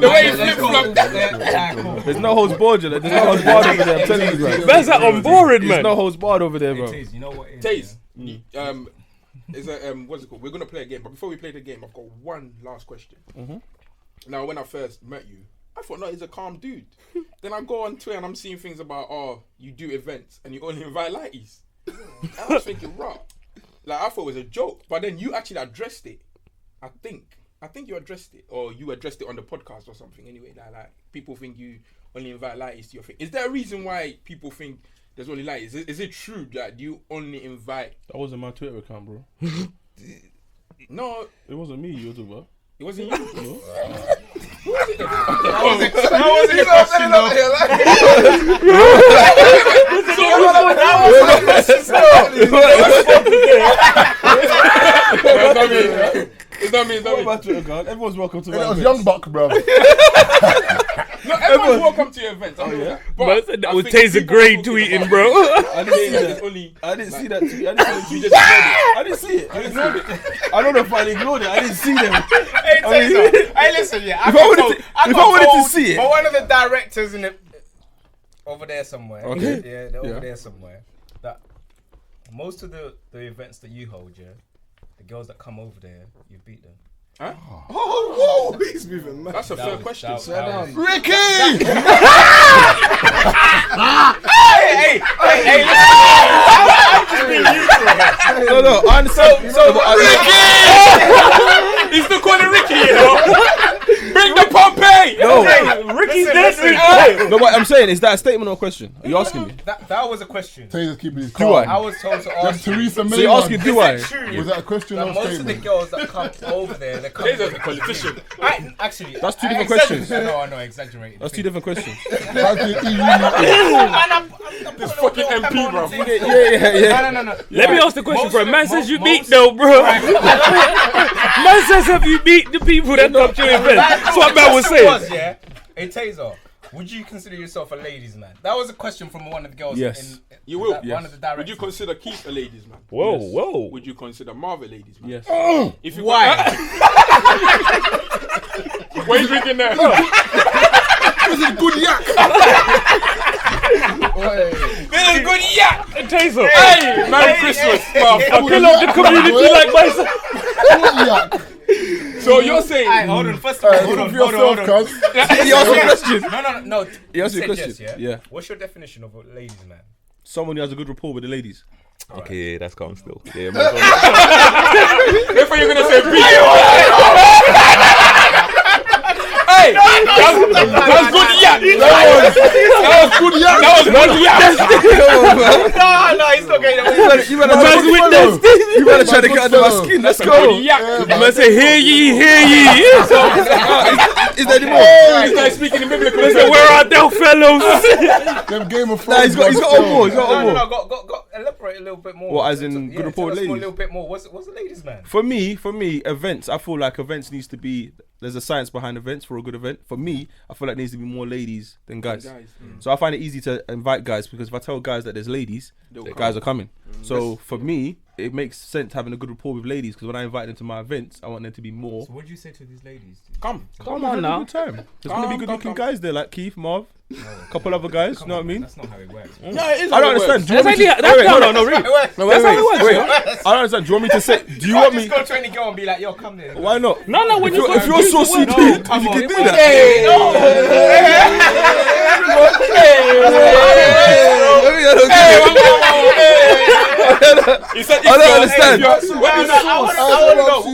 Speaker 4: The way he flip-flopped.
Speaker 2: There's no holds barred, you know. There's no holds barred over there. I'm telling you, bro.
Speaker 6: That's that on boring,
Speaker 2: There's
Speaker 6: man.
Speaker 2: no holds barred over there, bro.
Speaker 5: Taze, you know what it is?
Speaker 4: Taze,
Speaker 5: yeah?
Speaker 4: is a what's it called? We're gonna play a game, but before we play the game, I've got one last question. Now, when I first met you, I thought, no, he's a calm dude. Then I go on Twitter and I'm seeing things about, oh, you do events and you only invite lighties. I was thinking, right. Like, I thought it was a joke, but then you actually addressed it. I think you addressed it, or you addressed it on the podcast or something. Anyway, like people think you only invite lighties to your thing. Is there a reason why people think there's only lighties? Is it true that you only invite?
Speaker 2: That wasn't my Twitter account, bro.
Speaker 4: No,
Speaker 2: It wasn't me. You was about.
Speaker 4: it wasn't you.
Speaker 2: No.
Speaker 5: That wasn't a question,
Speaker 4: It's not me.
Speaker 2: What about Twitter account? Everyone's welcome to my
Speaker 7: That was
Speaker 2: events.
Speaker 7: Young Buck, bro.
Speaker 4: No, everyone's welcome to your events. I know that.
Speaker 6: But
Speaker 4: But
Speaker 6: that
Speaker 4: I
Speaker 6: was
Speaker 4: think
Speaker 6: Taser
Speaker 4: people
Speaker 6: great
Speaker 4: are talking
Speaker 6: tweeting,
Speaker 4: about-
Speaker 6: bro.
Speaker 2: I didn't see
Speaker 4: It's
Speaker 2: that.
Speaker 4: only-
Speaker 2: I didn't see that tweet. I didn't see
Speaker 4: You
Speaker 2: it.
Speaker 4: just ignored it.
Speaker 2: I didn't see it. I ignored it. I don't know if I ignored it. I didn't see them.
Speaker 5: Hey, Taser. Hey, listen, yeah.
Speaker 2: If I wanted to see it.
Speaker 5: But one of the directors in it over there somewhere.
Speaker 2: Okay.
Speaker 5: Yeah, they're over
Speaker 2: Yeah.
Speaker 5: there somewhere. That most of the events that you hold, yeah, the girls that come over there, you beat them.
Speaker 4: Huh?
Speaker 3: Oh, whoa, he's moving mad.
Speaker 4: That's a fair question.
Speaker 5: that was-
Speaker 7: Ricky!
Speaker 5: Hey,
Speaker 2: No, I understand.
Speaker 4: He's still calling Ricky, you know. Bring the Pompey.
Speaker 2: No,
Speaker 6: Ricky's
Speaker 5: listen,
Speaker 6: dead.
Speaker 2: no. What I'm saying is that a statement or a question? Are you asking me?
Speaker 5: that was a question.
Speaker 7: Taser's keeping his
Speaker 2: Do
Speaker 7: calm.
Speaker 2: I?
Speaker 5: I was told to ask you.
Speaker 7: Teresa May.
Speaker 2: So you're asking, do I?
Speaker 7: Was that a question or
Speaker 5: That
Speaker 7: a
Speaker 5: most of the
Speaker 7: statement?
Speaker 5: girls that come over there, they come.
Speaker 4: Taser's a politician.
Speaker 5: Actually,
Speaker 2: That's two
Speaker 5: I
Speaker 2: different
Speaker 5: exaggerated.
Speaker 2: questions.
Speaker 5: I know, exaggerated.
Speaker 2: That's two different questions.
Speaker 7: How do you
Speaker 4: This fucking MP, bro.
Speaker 2: Yeah.
Speaker 5: No.
Speaker 6: Let me ask the question,
Speaker 5: Most
Speaker 6: bro.
Speaker 5: of the-
Speaker 6: Man says you
Speaker 5: most-
Speaker 6: beat though, bro. Man says have you beat the people that come to your event? That's what man was saying.
Speaker 5: Yeah. Hey Taser, would you consider yourself a ladies' man? That was a question from one of the girls.
Speaker 2: Yes.
Speaker 4: You will.
Speaker 5: One of the directors.
Speaker 4: Would you consider Keith a ladies man?
Speaker 6: Whoa.
Speaker 4: Would you consider Marv a ladies man?
Speaker 2: Yes.
Speaker 4: If you
Speaker 5: Why?
Speaker 4: What are you drinking there?
Speaker 7: This is good yak.
Speaker 4: This is good, yeah.
Speaker 6: Taser.
Speaker 4: Hey, Merry Christmas,
Speaker 6: I fill up the community like myself.
Speaker 7: Good yak.
Speaker 4: So you're saying?
Speaker 5: Alright, hold on. First of all, hold on.
Speaker 6: He asked me a question.
Speaker 5: No.
Speaker 6: He asked me a
Speaker 5: said
Speaker 6: question.
Speaker 5: yes,
Speaker 6: Yeah.
Speaker 5: What's your definition of a ladies' man?
Speaker 2: Someone who has a good rapport with the ladies.
Speaker 6: Okay, yeah, that's calm still. Yeah, man.
Speaker 4: If you're gonna say B. Hey, that was good yak. That was good yak.
Speaker 5: No, he's not getting away.
Speaker 6: You better try to get under my skin. Let's go.
Speaker 4: Yak.
Speaker 6: Man say, hear ye. Is there any more?
Speaker 4: He's not speaking in biblical.
Speaker 6: Where are thou fellows?
Speaker 7: Them Game of
Speaker 6: Nah,
Speaker 7: Thrones.
Speaker 6: he's got one more. He's got one more.
Speaker 5: No, go elaborate a little bit more.
Speaker 2: What, as in good rapport with
Speaker 5: tell us
Speaker 2: ladies?
Speaker 5: A little bit more. What's the ladies' man?
Speaker 2: For me, events. I feel like events needs to be. There's a science behind events for a good event. For me, I feel like there needs to be more ladies than guys. So I find it easy to invite guys because if I tell guys that there's ladies, the guys are coming. So for me, it makes sense having a good rapport with ladies because when I invite them to my events, I want them to be more.
Speaker 5: So what do you say to these ladies?
Speaker 4: Come
Speaker 2: on now. Good time. There's gonna be good looking guys there like Keith, Marv, a couple other guys. You know what I mean?
Speaker 5: That's not how it works.
Speaker 4: No, it is.
Speaker 2: I don't understand. Do you want me to? Wait. I don't understand. Do you want me to say? Do you want me?
Speaker 5: Just go to any girl and be like, yo, come there.
Speaker 2: Why not?
Speaker 6: No. When
Speaker 2: If you're so CP, if you can do that.
Speaker 4: I
Speaker 2: don't understand.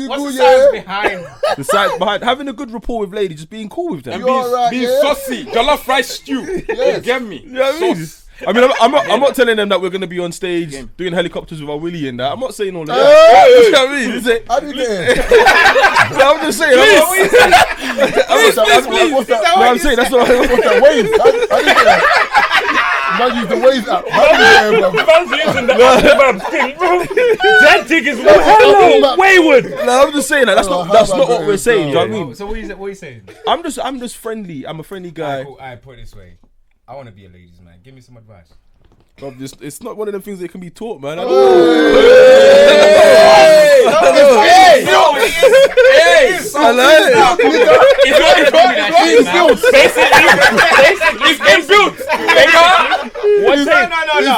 Speaker 5: What's the science behind?
Speaker 2: The science behind having a good rapport with ladies, just being cool with them.
Speaker 7: You alright,
Speaker 4: Being
Speaker 7: yeah?
Speaker 4: saucy, jollof rice stew. You get me?
Speaker 2: You know what I mean? I mean, I'm not telling them that we're gonna be on stage doing helicopters with our Willy and that. I'm not saying all of that. You know what I mean? Is it?
Speaker 7: How do you get in?
Speaker 2: I'm just saying.
Speaker 7: What's that?
Speaker 2: No, I'm saying that's what
Speaker 7: What's that wave? How do you get in? Man, use the waves app. How do you get in, bro?
Speaker 6: That thing is wayward.
Speaker 2: No, I'm just saying that. That's not what we're saying. You know what I mean?
Speaker 5: So what are you saying?
Speaker 2: I'm just friendly. I'm a friendly guy.
Speaker 5: I put it this way. I want to be a ladies' man. Give me some advice.
Speaker 2: It's not one of them things that can be taught, man.
Speaker 4: Hey!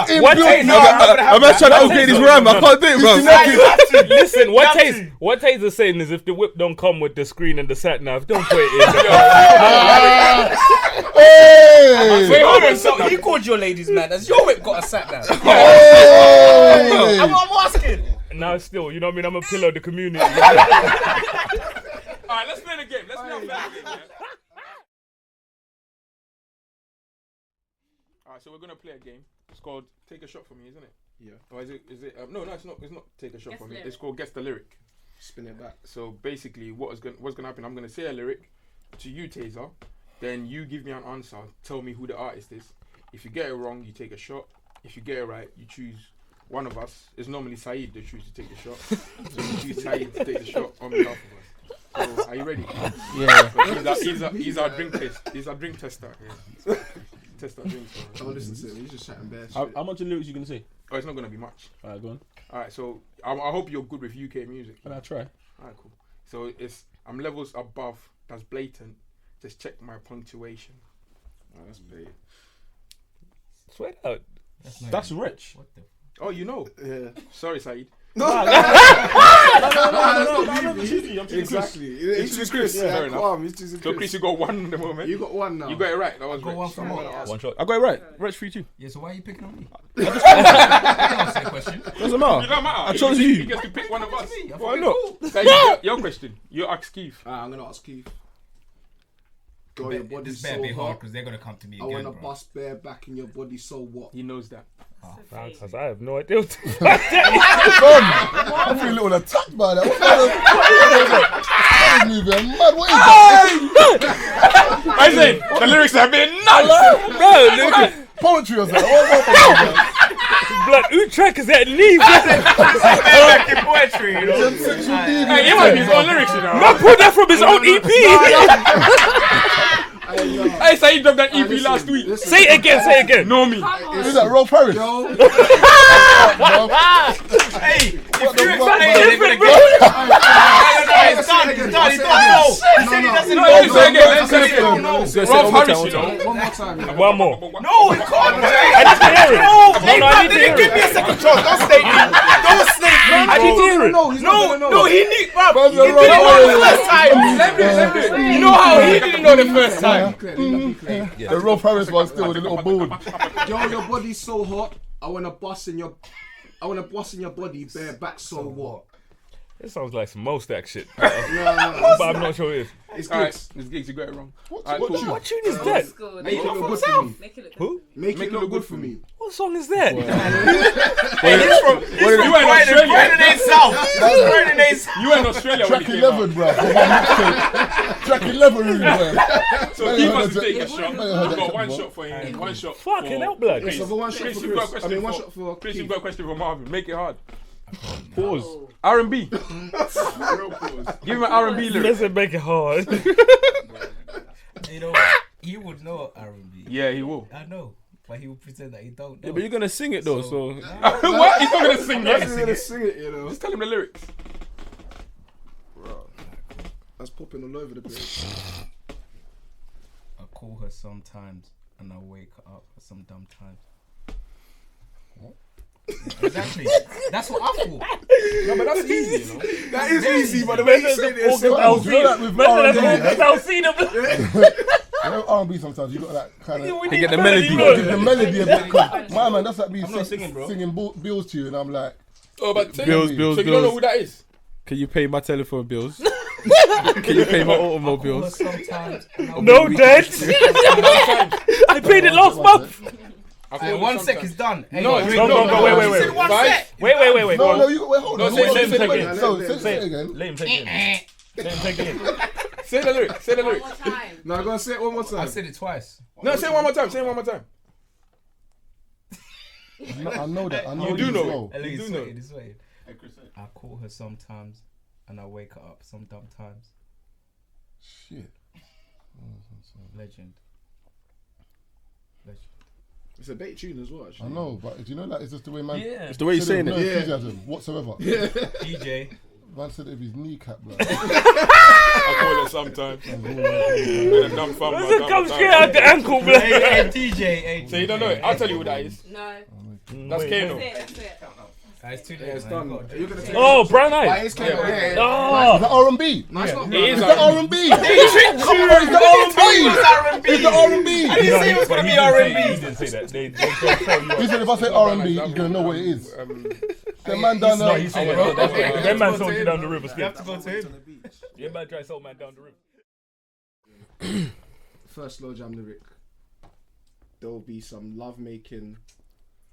Speaker 2: I'm not trying to upgrade this RAM. I can't do it, bro.
Speaker 6: Listen, what Taser's saying is if the whip don't come with the screen and the sat nav, don't put it in.
Speaker 5: Wait, hold on. So he called your ladies' man. Has your whip got a sat nav? I'm asking.
Speaker 6: Now still, you know what I mean? I'm a pillar of the community.
Speaker 4: Alright, let's play the game. Let's play the game. Alright, so we're gonna play a game. It's called Take a Shot for Me, isn't it?
Speaker 3: Yeah.
Speaker 4: Or is it? No, it's not. It's not Take a Shot
Speaker 1: Guess
Speaker 4: for Me.
Speaker 1: lyric.
Speaker 4: It's called Guess the Lyric.
Speaker 3: Spin it back.
Speaker 4: So basically, what's gonna happen? I'm gonna say a lyric to you, Taser. Then you give me an answer. Tell me who the artist is. If you get it wrong, you take a shot. If you get it right, you choose one of us. It's normally Saeed that chooses to take the shot. So you choose Saeed to take the shot on behalf of us. So are you ready?
Speaker 2: Yeah.
Speaker 4: So he's our drink test. He's our drink tester. Yeah. Test our drinks.
Speaker 3: Don't listen to him. He's just chatting bare
Speaker 2: How
Speaker 3: shit.
Speaker 2: much of lyrics you gonna say?
Speaker 4: Oh, it's not gonna be much.
Speaker 2: Alright, go on.
Speaker 4: Alright, so I hope you're good with UK music.
Speaker 2: Can I try?
Speaker 4: Alright, cool. So I'm levels above. That's blatant. Just check my punctuation.
Speaker 3: Oh, that's bait.
Speaker 6: Swear out.
Speaker 2: That's rich.
Speaker 5: What the?
Speaker 4: Oh, you know.
Speaker 3: Yeah.
Speaker 4: Sorry, Saeed.
Speaker 3: No, exactly. It's just Chris.
Speaker 4: Yeah, fair
Speaker 3: Yeah,
Speaker 4: enough.
Speaker 3: calm. It's just
Speaker 4: So Chris, you got one at the moment.
Speaker 3: You got one now.
Speaker 4: You got it right. That was
Speaker 5: Go
Speaker 4: right.
Speaker 5: one for more.
Speaker 6: One shot.
Speaker 2: I got it right. Rich for you too.
Speaker 5: Yeah, so why are you picking on me? You answer the question.
Speaker 2: Doesn't matter.
Speaker 4: It don't matter.
Speaker 2: I chose
Speaker 4: He
Speaker 2: you.
Speaker 4: gets to pick one of us.
Speaker 2: Why not?
Speaker 4: Saeed, your question. You ask Keith.
Speaker 3: I'm gonna ask Keith. Girl, your body's
Speaker 5: This better
Speaker 3: so
Speaker 5: be hard
Speaker 3: hot.
Speaker 5: because they're gonna come to me
Speaker 3: I
Speaker 5: again,
Speaker 3: wanna
Speaker 5: bro.
Speaker 3: bust bare back in your body. So what?
Speaker 4: He knows that.
Speaker 6: Because I have no idea.
Speaker 7: I feel a little attacked by that. What kind of moving? Mad, what is that?
Speaker 4: I said the lyrics have been nuts.
Speaker 6: Bro, look.
Speaker 7: Poetry or something? What
Speaker 6: Blood, Utrecht is at knee.
Speaker 5: Poetry, you know.
Speaker 4: Hey, he might be his own lyrics, you know.
Speaker 6: Man pulled that from his own EP.
Speaker 4: Hey, Saeed dropped that EP last week.
Speaker 6: Say it again.
Speaker 4: Know me.
Speaker 7: Who's that? Roll Paris?
Speaker 3: Yo,
Speaker 5: Hey, if
Speaker 7: the
Speaker 5: you
Speaker 7: fuck,
Speaker 5: explain
Speaker 7: man?
Speaker 5: it, they're gonna
Speaker 4: Rolf Harris, you know.
Speaker 3: one more time. Yeah.
Speaker 6: One more.
Speaker 5: No, you can't.
Speaker 6: I need to hear it.
Speaker 5: No,
Speaker 6: I need to hear
Speaker 5: give
Speaker 6: it.
Speaker 5: me a second chance. Don't snake me. Don't snake
Speaker 6: I didn't hear it.
Speaker 3: No, he's not gonna know.
Speaker 4: No, he knew, bruv.
Speaker 7: Bro,
Speaker 4: He didn't know the first time. You know how he didn't know the first time.
Speaker 7: The Rob Harris one still with a little bald.
Speaker 3: Yo, your body's so hot. I wanna bust in your body bare back. So what?
Speaker 6: It sounds like some Mo Stack shit.
Speaker 3: No.
Speaker 6: But I'm not sure it is.
Speaker 3: It's
Speaker 4: Alright,
Speaker 3: good.
Speaker 4: this gigs, you got it wrong.
Speaker 7: What
Speaker 4: Alright, cool.
Speaker 6: What tune is that?
Speaker 3: Make it look good for me.
Speaker 1: Make it look
Speaker 6: Who?
Speaker 3: Make it look good for me.
Speaker 6: What song is that?
Speaker 4: You went Australia when
Speaker 7: Track
Speaker 4: he came
Speaker 7: 11,
Speaker 4: out.
Speaker 7: bro. Track 11, really, bro.
Speaker 4: So keep us to take a
Speaker 7: Yeah,
Speaker 4: shot.
Speaker 7: yeah,
Speaker 4: We've
Speaker 7: yeah,
Speaker 4: got
Speaker 7: yeah,
Speaker 4: one
Speaker 7: yeah.
Speaker 4: shot for him, one shot
Speaker 6: Fucking
Speaker 4: for
Speaker 6: hell, blood.
Speaker 4: Chris.
Speaker 3: So for one shot
Speaker 4: Chris,
Speaker 3: for
Speaker 4: you've got a
Speaker 3: Chris.
Speaker 4: question
Speaker 3: one
Speaker 4: for-
Speaker 3: shot for
Speaker 4: Chris,
Speaker 3: Keith.
Speaker 4: you've got a question for Marvin. Make it hard.
Speaker 2: Pause.
Speaker 4: R&B.
Speaker 3: Real pause.
Speaker 4: Give him an R&B lyric.
Speaker 6: Doesn't make it hard.
Speaker 5: You know what? He would know R&B.
Speaker 4: Yeah, he will.
Speaker 5: I know, but he will pretend that he don't know.
Speaker 2: Yeah, but you're gonna sing it though, so
Speaker 4: What? He's not gonna sing
Speaker 3: He's
Speaker 4: that.
Speaker 3: gonna sing it, you know.
Speaker 4: Just tell him the lyrics.
Speaker 3: That's popping all over the place.
Speaker 5: I call her sometimes and I wake her up at some dumb times. Yeah, exactly. That's what I thought.
Speaker 4: No, but that's easy, you know.
Speaker 3: That is easy, but the way you say it is so
Speaker 7: You know that with R&B sometimes you got that kind of...
Speaker 2: you get the melody.
Speaker 7: You gotta give the melody a bit. 'Cause my man, that's like me
Speaker 5: not singing, bro.
Speaker 7: singing bills to you, and I'm like,
Speaker 4: Oh, but
Speaker 2: Bills,
Speaker 4: so you don't know who that is?
Speaker 2: Can you pay my telephone bills? Can you pay my automobiles?
Speaker 5: Sometimes.
Speaker 6: No, Dad. I paid it last month.
Speaker 5: Hey, 1 sec is done. Hey,
Speaker 4: No,
Speaker 5: wait,
Speaker 6: No, wait.
Speaker 5: One
Speaker 4: Five.
Speaker 5: sec.
Speaker 6: Wait.
Speaker 7: no, you wait, hold
Speaker 4: No,
Speaker 7: on.
Speaker 4: say it
Speaker 7: Say
Speaker 4: again.
Speaker 7: it again.
Speaker 6: Let him take it in. Let him take it in.
Speaker 4: Say the lyric. Say the
Speaker 1: One
Speaker 4: lyric.
Speaker 1: more time.
Speaker 3: No, go and say it one more
Speaker 5: I
Speaker 3: time.
Speaker 5: said it twice.
Speaker 4: No, say it one more time. Say it one more time.
Speaker 7: I know that. I know
Speaker 4: You do
Speaker 7: as
Speaker 4: know
Speaker 7: well.
Speaker 4: it.
Speaker 5: He's
Speaker 4: do know.
Speaker 5: sweating, he's sweating. I call her sometimes and I wake her up some dumb times.
Speaker 7: Shit.
Speaker 5: Legend.
Speaker 3: It's a bait tune as well,
Speaker 7: I
Speaker 3: actually.
Speaker 7: know, but do you know that it's just the way man...
Speaker 5: Yeah.
Speaker 2: It's the way you're saying
Speaker 7: No
Speaker 2: it.
Speaker 7: enthusiasm whatsoever.
Speaker 5: DJ.
Speaker 7: Man said it with his kneecap, bro.
Speaker 4: I call it sometimes. With a dumb thumb.
Speaker 6: Does it come straight out the ankle, blood?
Speaker 5: Hey, DJ. Hey,
Speaker 4: So you don't know it. I'll tell you who that is.
Speaker 1: No.
Speaker 4: That's Kano.
Speaker 1: That's it.
Speaker 5: It's too late.
Speaker 3: Yeah, it's
Speaker 5: man.
Speaker 3: done.
Speaker 5: You gotta
Speaker 3: You're gonna take
Speaker 6: Oh, brown
Speaker 3: Why
Speaker 6: eyes.
Speaker 3: is Kano? Yeah.
Speaker 7: Is
Speaker 6: Oh.
Speaker 7: that R&B?
Speaker 3: No, it's not.
Speaker 4: It is
Speaker 7: Is that
Speaker 4: R&B.
Speaker 7: R&B? Is that R&B? Is that R&B?
Speaker 5: I didn't say it was gonna be R&B.
Speaker 6: He didn't say that. They tell you.
Speaker 7: He said if I say R&B, he's gonna know what it is. The man down
Speaker 6: No,
Speaker 7: there.
Speaker 6: he said that. That man sold you down the river.
Speaker 5: You have to go to him.
Speaker 6: Yeah, man, try sold man down the river.
Speaker 3: First slow jam lyric. There will be some love making.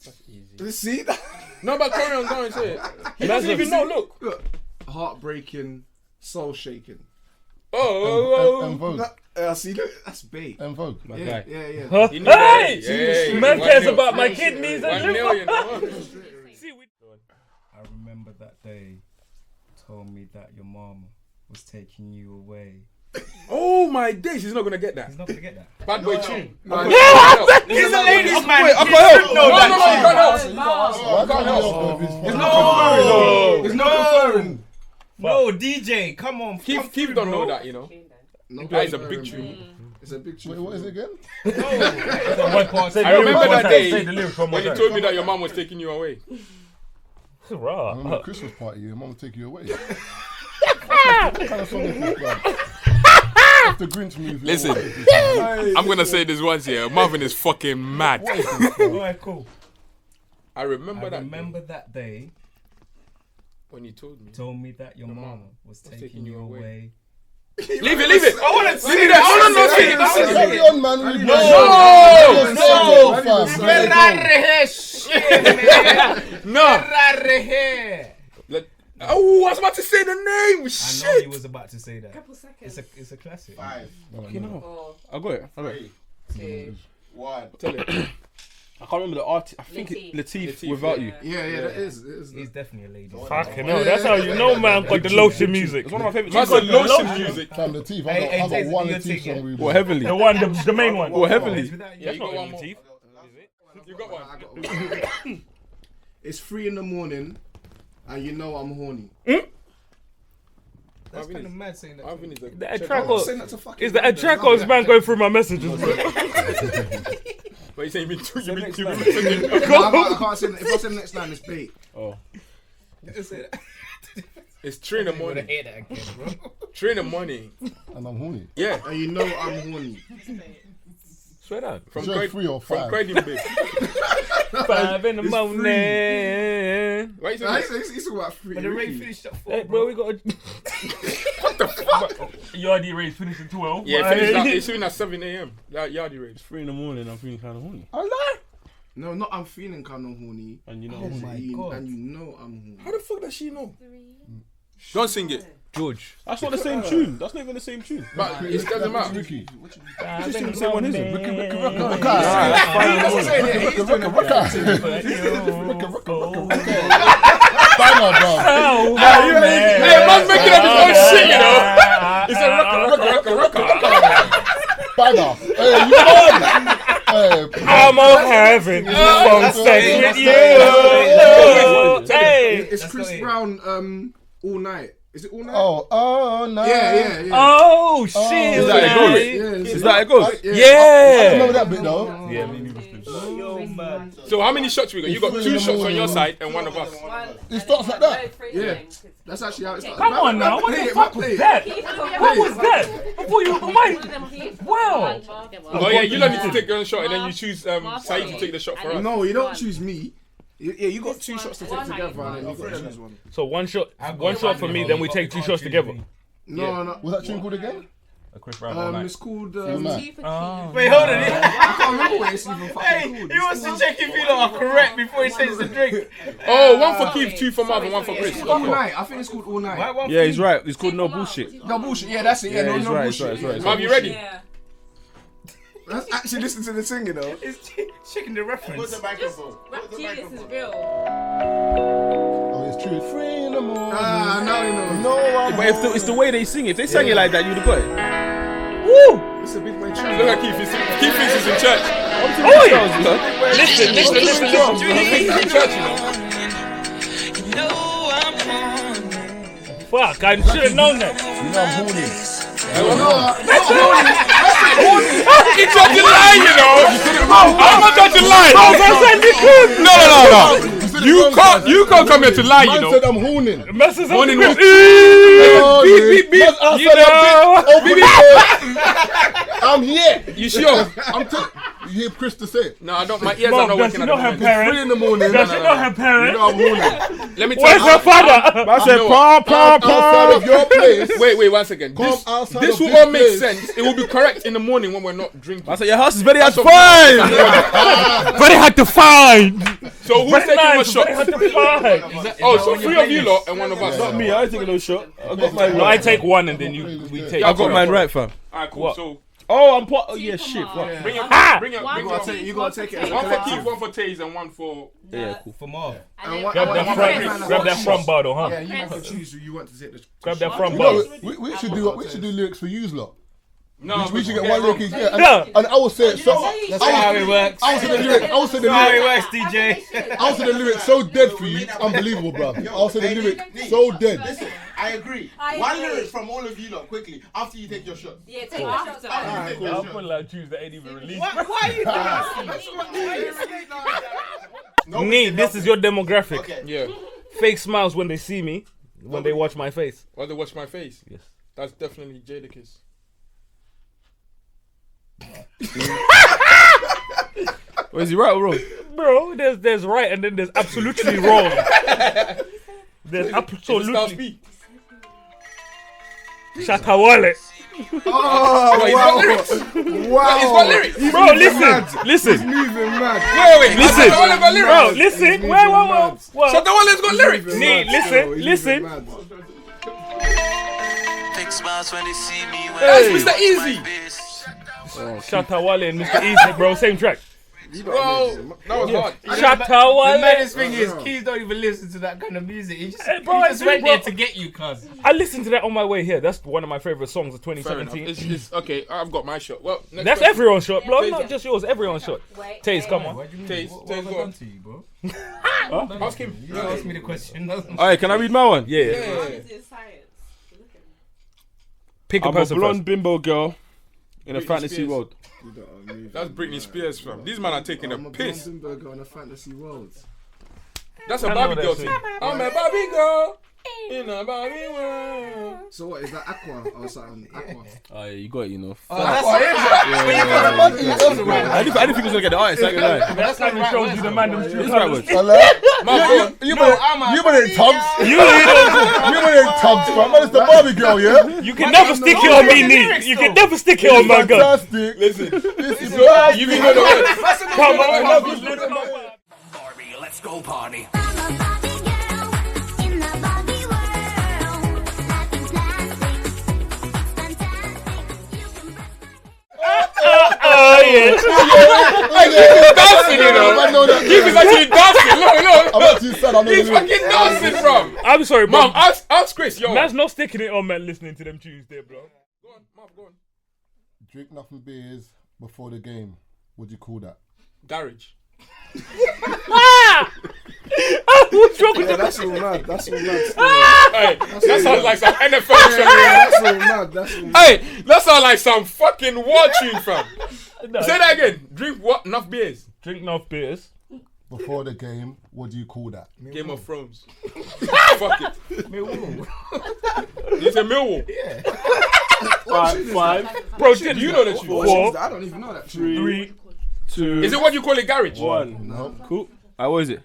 Speaker 4: That's easy.
Speaker 3: See that?
Speaker 4: No, but carry on going, say it. He doesn't even know, look.
Speaker 3: Heartbreaking, soul shaking.
Speaker 7: En Vogue.
Speaker 3: See, look, that's bait.
Speaker 7: En Vogue.
Speaker 3: Yeah, yeah, yeah.
Speaker 6: Huh?
Speaker 4: He knew that.
Speaker 6: Hey!
Speaker 4: Yeah,
Speaker 6: Man
Speaker 4: 1
Speaker 6: cares
Speaker 4: mil.
Speaker 6: about my kidneys and
Speaker 4: 1
Speaker 6: liver.
Speaker 4: million.
Speaker 5: I remember that day. Told me that your mama was taking you away.
Speaker 4: Oh my days, he's not gonna get that.
Speaker 5: He's not gonna get that.
Speaker 4: Bad boy tune.
Speaker 3: No,
Speaker 5: He's a ladies man.
Speaker 4: Wait, I can't help. No, you can't help.
Speaker 3: It's not It's not referring.
Speaker 5: No, DJ, come on.
Speaker 4: Keith don't know that, you know.
Speaker 3: No,
Speaker 4: That is a big tune.
Speaker 3: It's a big tune.
Speaker 7: Wait, what is it again?
Speaker 4: I remember that day
Speaker 6: Say the lyrics one more
Speaker 4: when you
Speaker 6: time.
Speaker 4: told me that your mom was taking you away.
Speaker 7: I
Speaker 6: Rah.
Speaker 7: remember the Christmas party, your mum will take you away. What kind of song is this, bro? It's the Grinch music.
Speaker 4: Listen, I'm gonna say this once here. Marvin is fucking mad.
Speaker 5: Alright, cool.
Speaker 4: I remember
Speaker 5: I
Speaker 4: that
Speaker 5: remember that day.
Speaker 4: when you told me.
Speaker 5: Told me that your mama was taking you away.
Speaker 4: Leave it. I want to see that.
Speaker 7: Carry on, man.
Speaker 4: No. Oh, I was about to say the name.
Speaker 5: I know he
Speaker 4: Shit.
Speaker 5: was about to say that.
Speaker 1: Couple seconds.
Speaker 5: It's a classic.
Speaker 3: 5,
Speaker 2: You know.
Speaker 1: 4,
Speaker 2: I got it.
Speaker 1: 2.
Speaker 3: 1.
Speaker 4: Tell it.
Speaker 2: I can't remember the artist. I think it's Latif without you.
Speaker 3: Yeah, yeah, that is. It is.
Speaker 5: He's definitely a lady.
Speaker 6: Fucking hell, that's how you know, man, got the lotion music.
Speaker 2: It's one of my favorite
Speaker 4: Man
Speaker 2: tunes.
Speaker 4: said lotion music.
Speaker 7: Fam, the teeth.
Speaker 5: Hey,
Speaker 7: I got
Speaker 5: Taser,
Speaker 7: one
Speaker 5: your
Speaker 7: Latif
Speaker 5: ticket.
Speaker 7: song.
Speaker 2: Or Heavenly.
Speaker 6: The one, the main one.
Speaker 2: Or Heavenly.
Speaker 4: Yeah, you got
Speaker 6: Not
Speaker 4: one more.
Speaker 6: Latif.
Speaker 4: You got one.
Speaker 3: It's 3 in the morning, and you know I'm horny.
Speaker 5: That's kind of mad saying that.
Speaker 4: Marvin is a
Speaker 6: The
Speaker 3: I'm
Speaker 6: attract
Speaker 3: not saying that to fucking.
Speaker 6: is the attract or is man going through my messages, bro?
Speaker 4: But you say you've been
Speaker 3: I can't say that. If I say the next line, it's bait.
Speaker 2: Oh.
Speaker 4: It's 3 in the
Speaker 5: Wanna
Speaker 4: morning.
Speaker 5: hear that again, bro?
Speaker 4: 3 in the morning.
Speaker 7: And I'm horny.
Speaker 4: Yeah.
Speaker 3: And you know I'm horny.
Speaker 6: Swear down.
Speaker 4: From
Speaker 7: Is it 3 or 5?
Speaker 4: From Croydon, babe.
Speaker 6: 5 in the morning.
Speaker 4: Why you
Speaker 3: Nah,
Speaker 4: saying
Speaker 3: he's talking about free.
Speaker 5: But the rain finished at 4.
Speaker 6: Hey, bro, we got.
Speaker 4: what the fuck?
Speaker 6: Yardy race finished at 12.
Speaker 4: Yeah, it's soon at 7 a.m. Yardy raves.
Speaker 2: 3 in the morning, I'm feeling kind of horny.
Speaker 3: No, not I'm feeling kind of horny.
Speaker 2: And you know,
Speaker 5: Oh my God.
Speaker 3: And you know I'm horny.
Speaker 4: How the fuck does she know? Don't sing it.
Speaker 6: George.
Speaker 2: that's not the same tune. That's not even the same tune.
Speaker 4: But it doesn't matter.
Speaker 7: Ricky.
Speaker 2: Just the same one, isn't it?
Speaker 7: Banner, bro.
Speaker 4: Hey, man's making up his own shit, you know. It's a rocker.
Speaker 7: Banner. Hey, you know. Hey,
Speaker 6: I'm on heaven from sex with you. Hey.
Speaker 3: It's Chris Brown. All night. Is it all night?
Speaker 7: oh, no.
Speaker 3: Yeah.
Speaker 6: Oh shit!
Speaker 2: Is that it goes?
Speaker 3: Yeah,
Speaker 2: Is that it goes?
Speaker 7: I
Speaker 6: Yeah.
Speaker 7: remember that bit though.
Speaker 6: Yeah, me neither.
Speaker 5: Yo, man.
Speaker 4: So how many shots we got? You got 2 shots on your side and one of us.
Speaker 7: It starts like that.
Speaker 3: Yeah. That's actually how it starts.
Speaker 6: Come on now, what the fuck was that? What was that? Before you, wow.
Speaker 4: Oh yeah, you don't need to take your own shot and then you choose Saeed to take the shot for us.
Speaker 3: No, you don't choose me. Yeah, you got 2 shots to take together, and then you got to choose one.
Speaker 6: So one shot for me, then we take 2 shots together.
Speaker 3: No.
Speaker 7: What's that tune called again?
Speaker 6: Chris Brown all night.
Speaker 3: It's called.
Speaker 7: Wait, hold
Speaker 6: Oh.
Speaker 5: Wait, hold on.
Speaker 3: I can't remember what it's even fucking called.
Speaker 5: He wants to check if you lot are correct before he says the drink.
Speaker 4: Oh, one for Keith, 2 for Marv, and 1 for Chris.
Speaker 3: All night. I think it's called All Night.
Speaker 2: Yeah, he's right. It's called No Bullshit.
Speaker 3: No bullshit. Yeah, that's it. Yeah, no
Speaker 2: he's right, he's
Speaker 3: bullshit.
Speaker 2: right, he's right.
Speaker 4: Marv, you ready?
Speaker 1: Yeah.
Speaker 3: Let's actually listen to the singing though.
Speaker 5: It's checking the reference.
Speaker 1: Rap Genius is real.
Speaker 7: Oh, it's true. 3 in the morning.
Speaker 3: No.
Speaker 2: But if it's the way they sing it, if they sang it like that, you'd have got it.
Speaker 3: It's a big man
Speaker 4: Look
Speaker 3: tune.
Speaker 4: at Keith. Keith thinks he's in church.
Speaker 6: Oh yeah. Listen.
Speaker 4: He thinks he's in church, you know.
Speaker 6: Fuck, I should have known that.
Speaker 7: You know I'm horny.
Speaker 4: He tried to lie, you know. I'm not trying to lie. No. You can't come here to lie, you
Speaker 7: Man
Speaker 4: know.
Speaker 7: said I'm horning.
Speaker 6: Messes up
Speaker 4: Morning
Speaker 6: the
Speaker 4: walk.
Speaker 6: Beep.
Speaker 7: Man's outside
Speaker 6: You know.
Speaker 7: Open the door. I'm here.
Speaker 4: You sure?
Speaker 7: I'm you hear Chris to say it.
Speaker 4: No, I don't. My ears are
Speaker 6: Mom,
Speaker 4: not
Speaker 6: does
Speaker 4: working
Speaker 6: she
Speaker 4: at
Speaker 6: know
Speaker 4: the
Speaker 6: her
Speaker 4: moment.
Speaker 7: 3
Speaker 6: parents?
Speaker 7: in the morning.
Speaker 6: Does she know her
Speaker 7: You
Speaker 6: parents?
Speaker 7: know I'm horning.
Speaker 4: Let me tell
Speaker 6: Where's
Speaker 4: you.
Speaker 6: her father?
Speaker 2: I said,
Speaker 4: know
Speaker 2: pom, pom,
Speaker 7: Outside of
Speaker 2: pom.
Speaker 7: your place.
Speaker 4: Wait, 1 second.
Speaker 7: Come
Speaker 4: This
Speaker 7: outside
Speaker 4: will
Speaker 7: of
Speaker 4: all
Speaker 7: this
Speaker 4: make
Speaker 7: place.
Speaker 4: sense. It will be correct in the morning when we're not drinking.
Speaker 2: I said, your house is very hard to
Speaker 4: That's
Speaker 2: find. Very hard to find.
Speaker 4: So who's taking a shot?
Speaker 6: Very hard to find.
Speaker 4: Oh, so 3 of you lot and 1 of us.
Speaker 2: Not me, I ain't taking no shot. I got mine
Speaker 6: No, I
Speaker 2: right.
Speaker 6: take 1 and then we take.
Speaker 2: I got mine right, fam.
Speaker 4: Alright, cool.
Speaker 6: What?
Speaker 4: So
Speaker 2: Oh, I'm part. Oh, yeah, shit. Fuck.
Speaker 4: bring your,
Speaker 6: Ah!
Speaker 4: bring your,
Speaker 3: You gotta take it as a
Speaker 4: 1 for
Speaker 3: collective.
Speaker 4: Keith, 1 for Taze, and 1 for.
Speaker 2: Yeah, cool.
Speaker 5: For Marv.
Speaker 6: Grab that front bar though,
Speaker 3: Yeah,
Speaker 6: huh?
Speaker 3: you have to choose who you want to take the.
Speaker 6: Grab that front
Speaker 7: You
Speaker 6: bar.
Speaker 7: know, we should do lyrics for you lot.
Speaker 4: No,
Speaker 7: We should get one lyric each. Yeah,
Speaker 6: Yeah.
Speaker 7: and I will say it so.
Speaker 5: That's how it works.
Speaker 7: I will say the lyric. I will say the
Speaker 5: How it
Speaker 7: lyric.
Speaker 5: works, DJ.
Speaker 7: I will say the lyric so dead for you. It's unbelievable, bro. I will say the lyric so dead.
Speaker 8: Listen, I agree. One lyric from all of you lot quickly after you take your shot.
Speaker 1: Yeah, take your shots.
Speaker 8: After you take your
Speaker 6: I'll
Speaker 8: shot.
Speaker 6: put like tunes that ain't even released.
Speaker 8: No,
Speaker 6: Me, this is your demographic.
Speaker 8: Okay.
Speaker 4: Yeah.
Speaker 6: Fake smiles when they see me, when they watch my face.
Speaker 4: While they watch my face.
Speaker 6: Yes.
Speaker 4: That's definitely Jadakiss.
Speaker 2: Is he right or wrong?
Speaker 6: Bro, there's right and then there's absolutely wrong. There's
Speaker 4: Is it Styles
Speaker 6: absolutely
Speaker 4: B?
Speaker 6: Shatawale.
Speaker 3: Oh,
Speaker 4: He's got lyrics.
Speaker 3: wow.
Speaker 4: He's got lyrics.
Speaker 6: Bro, listen.
Speaker 3: Moving mad.
Speaker 4: Wait.
Speaker 6: Listen.
Speaker 4: Shut got lyrics.
Speaker 6: Bro, listen. Wait.
Speaker 4: Shut the got lyrics.
Speaker 6: Nee, listen.
Speaker 4: That's Mr. Easy.
Speaker 6: Shatawale and Mr. Easy, bro, same track.
Speaker 4: Bro, that was hard.
Speaker 5: The
Speaker 6: Shatawale.
Speaker 5: maddest thing is, Keys don't even listen to that kind of music. He just,
Speaker 6: Hey, bro,
Speaker 5: he just
Speaker 6: I
Speaker 5: went
Speaker 6: think,
Speaker 5: there
Speaker 6: bro-
Speaker 5: to get you, cuz.
Speaker 6: I listened to that on my way here. That's one of my favorite songs of
Speaker 4: Fair enough.
Speaker 6: 2017.
Speaker 4: It's okay. I've got my shot. Well, next
Speaker 6: That's
Speaker 4: question.
Speaker 6: everyone's shot, bro.
Speaker 4: Taze.
Speaker 6: Not just yours, everyone's shot.
Speaker 1: Wait.
Speaker 6: Taze, come on.
Speaker 5: What do you
Speaker 4: Taze,
Speaker 5: mean? What
Speaker 4: Taze,
Speaker 5: have I
Speaker 4: go
Speaker 5: done
Speaker 4: on.
Speaker 5: to you, bro?
Speaker 4: Ask him.
Speaker 5: You asked me the question.
Speaker 2: Alright, can I read my one?
Speaker 6: Yeah. Pick a
Speaker 2: I'm a
Speaker 6: person
Speaker 2: blonde
Speaker 6: first.
Speaker 2: bimbo girl in a
Speaker 4: Britney
Speaker 2: fantasy
Speaker 4: Spears.
Speaker 2: world.
Speaker 4: That's Britney Spears, fam. These men are taking a
Speaker 3: I'm a
Speaker 4: piss.
Speaker 3: Blondenberger on a fantasy world.
Speaker 4: That's a
Speaker 6: I know
Speaker 4: Barbie
Speaker 6: that
Speaker 4: girl
Speaker 6: shit.
Speaker 4: thing. I'm a Barbie girl in a Barbie world.
Speaker 3: So what is that? Aqua or something? Aqua.
Speaker 2: Oh, yeah, you got it, you know.
Speaker 3: Yeah.
Speaker 2: I didn't think he was gonna get the artist. Like,
Speaker 6: But that's kind of shows you the man them true
Speaker 2: It's right
Speaker 6: colours.
Speaker 2: word.
Speaker 7: You better in tubs. You better in tubs, fam. Man, it's the Barbie girl, yeah?
Speaker 6: You can never stick it on me, Nick. You can never stick it on my girl.
Speaker 7: Fantastic.
Speaker 4: Listen,
Speaker 7: This is
Speaker 4: you even know the words.
Speaker 6: Come on,
Speaker 9: Barbie, let's go party.
Speaker 10: I'm a Barbie girl in the Barbie world. Life in plastic, it's fantastic. You can brush
Speaker 6: Oh yeah.
Speaker 4: Dancing, you know.
Speaker 7: I know that.
Speaker 4: He's actually dancing. Look.
Speaker 7: I'm actually sad. I know
Speaker 4: He's
Speaker 7: the
Speaker 4: fucking
Speaker 7: lyrics.
Speaker 4: dancing, bro.
Speaker 6: I'm sorry,
Speaker 4: Mom,
Speaker 6: Mom.
Speaker 4: ask Chris, yo.
Speaker 6: Man's not sticking it on, man. Listening to them tunes there, bro.
Speaker 4: Go on, Mom, go on.
Speaker 7: Drink nothing beers before the game. What do you call that?
Speaker 4: Garage.
Speaker 6: What's wrong with
Speaker 3: Yeah, that's all mad. That's all mad. Still.
Speaker 4: Hey, that sounds like some NFL show.
Speaker 3: That's all mad. That's all mad.
Speaker 4: Hey, that sounds like some fucking war tune, fam. Say that again. Drink what? Enough beers.
Speaker 6: Drink enough beers.
Speaker 7: Before the game, what do you call that?
Speaker 4: Game of Thrones. Fuck it. You say Millwall.
Speaker 6: Five. Bro,
Speaker 4: Do you know that you?
Speaker 3: What
Speaker 6: Four.
Speaker 3: is that? I don't even know that. True.
Speaker 6: 3,
Speaker 2: 2,
Speaker 4: Is it what you call it, garage?
Speaker 2: 1.
Speaker 7: No.
Speaker 2: Cool. What is it?